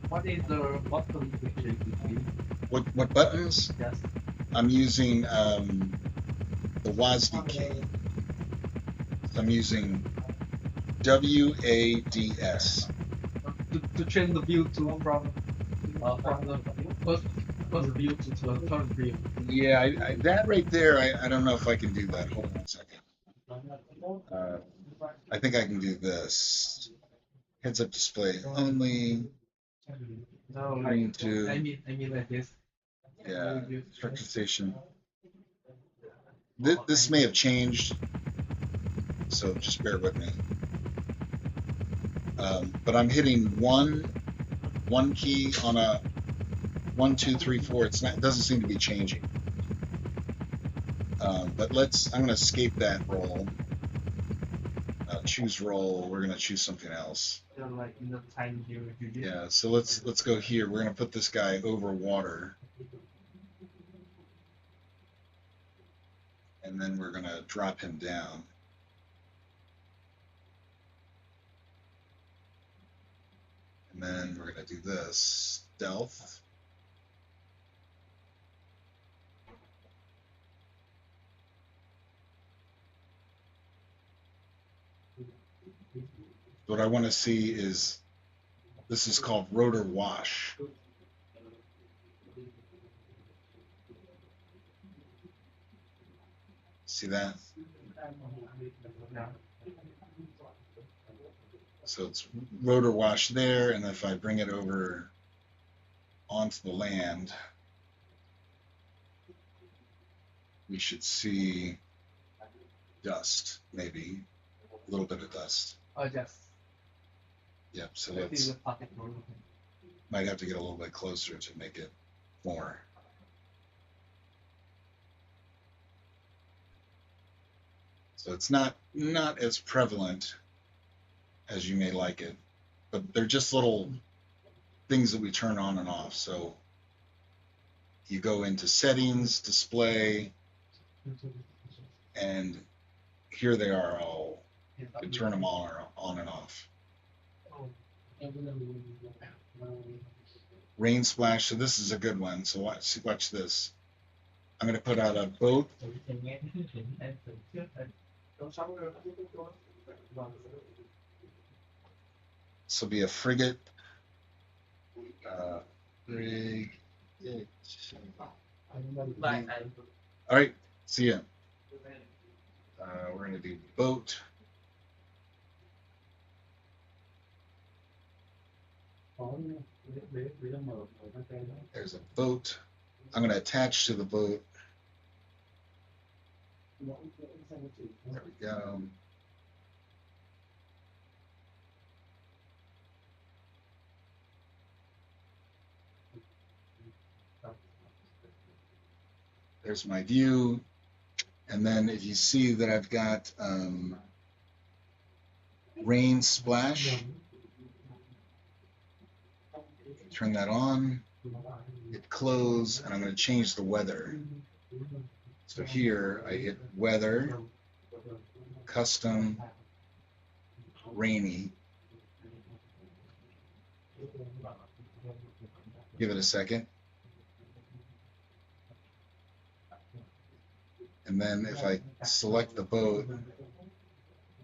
What is the button which is using? What buttons? Yes. I'm using the WASD key. So I'm using WADS. To change the view to from the first view to the third view. Yeah, that right there, I don't know if I can do that. Hold on a second. I think I can do this. Heads up display only. No, Green to. I mean like this. Yeah, structure station. This may have changed, so just bear with me. But I'm hitting one key on a 1, 2, 3, 4. It doesn't seem to be changing. But I'm going to escape that roll. Choose roll. We're going to choose something else. Like in the time view. Yeah. So let's go here. We're going to put this guy over water. And then we're going to drop him down. And then we're going to do this, stealth. What I want to see is, this is called rotor wash. See that? So it's rotor wash there, and if I bring it over onto the land, we should see dust, maybe a little bit of dust. Oh, yes. Yep. So let's might have to get a little bit closer to make it more. So it's not as prevalent as you may like it, but they're just little things that we turn on and off. So you go into settings, display, and here they are all. You can turn them all on and off. Rain splash. So this is a good one. So watch this. I'm going to put out a boat. This will be a frigate. All right. See ya. We're going to do boat. There's a boat. I'm going to attach to the boat. There we go. There's my view. And then if you see that I've got rain splash, turn that on, hit close, and I'm going to change the weather. So here I hit weather, custom, rainy. Give it a second. And then if I select the boat,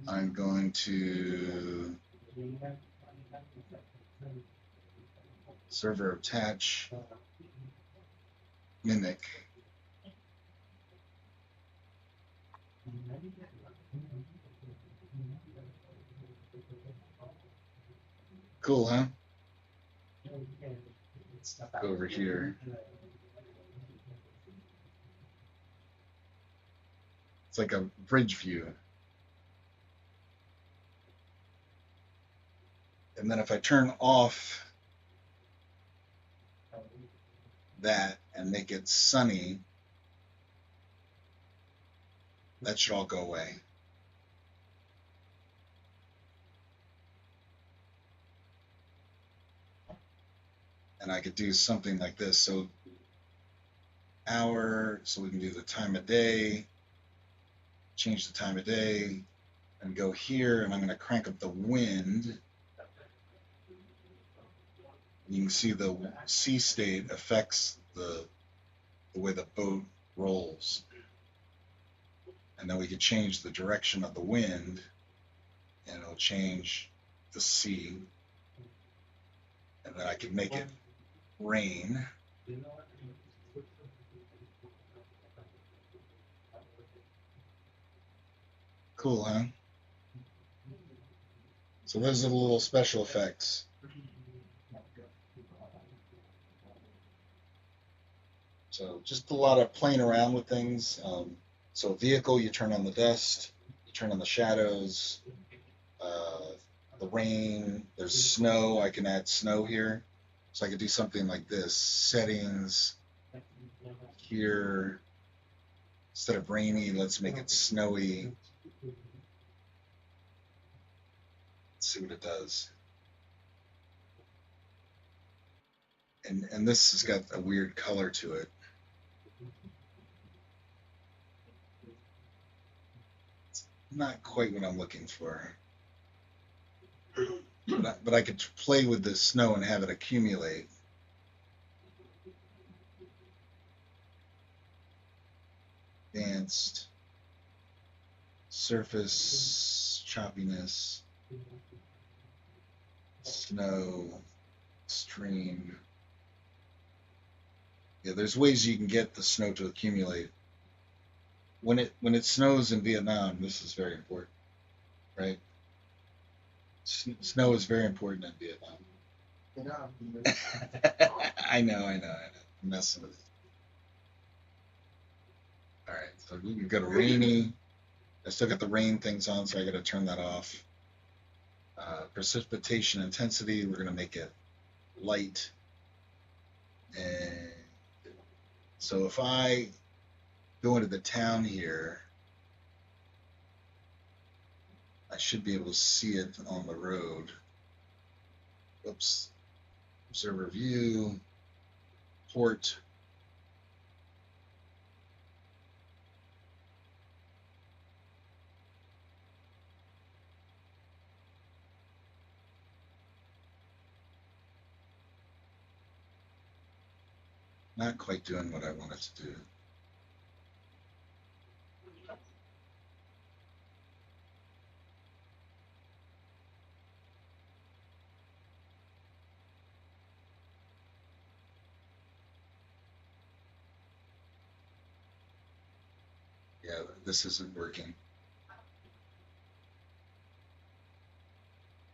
I'm going to server attach, mimic. Cool, huh? Go over here. It's like a bridge view. And then if I turn off that and make it sunny, that should all go away. And I could do something like this. So hour, so we can do the time of day, change the time of day, and go here, and I'm going to crank up the wind. You can see the sea state affects the way the boat rolls. And then we could change the direction of the wind, and it'll change the sea. And then I could make it rain. Cool, huh? So those are the little special effects. So just a lot of playing around with things. So vehicle, you turn on the dust, you turn on the shadows, the rain, there's snow, I can add snow here. So I could do something like this, settings, here, instead of rainy, let's make it snowy. Let's see what it does. And this has got a weird color to it. It's not quite what I'm looking for. But I could play with the snow and have it accumulate. Advanced, surface, choppiness, snow, stream. Yeah, there's ways you can get the snow to accumulate. When it snows in Vietnam, this is very important, right? Snow is very important in Vietnam. I know. I'm messing with it. All right, so we can go to rainy. I still got the rain things on, so I got to turn that off. Precipitation intensity, we're going to make it light. And so if I go into the town here, I should be able to see it on the road. Oops. Observer view, port, not quite doing what I wanted to do. Yeah, this isn't working.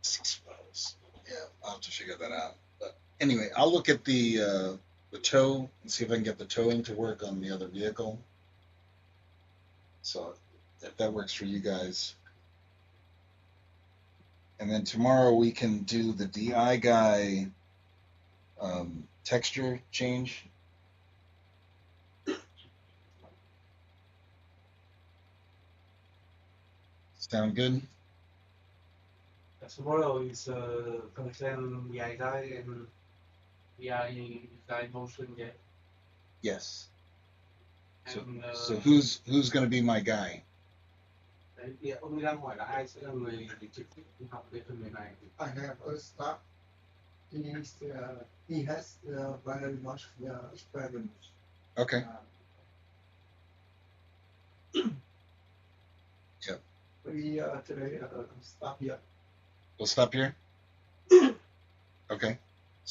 6 wells. Yeah, I'll have to figure that out. But anyway, I'll look at the tow and see if I can get the towing to work on the other vehicle. So if that works for you guys. And then tomorrow we can do the DI guy texture change. Sound good? Tomorrow is content VI guy and VI guy motion, yeah. Yes. So, And, so who's going to be my guy? đấy, thì ông đang hỏi là ai sẽ là người trực tiếp học về phần mềm này. I have a staff. He has very much experience. Okay. Yep. We today stop here. We'll stop here. Okay.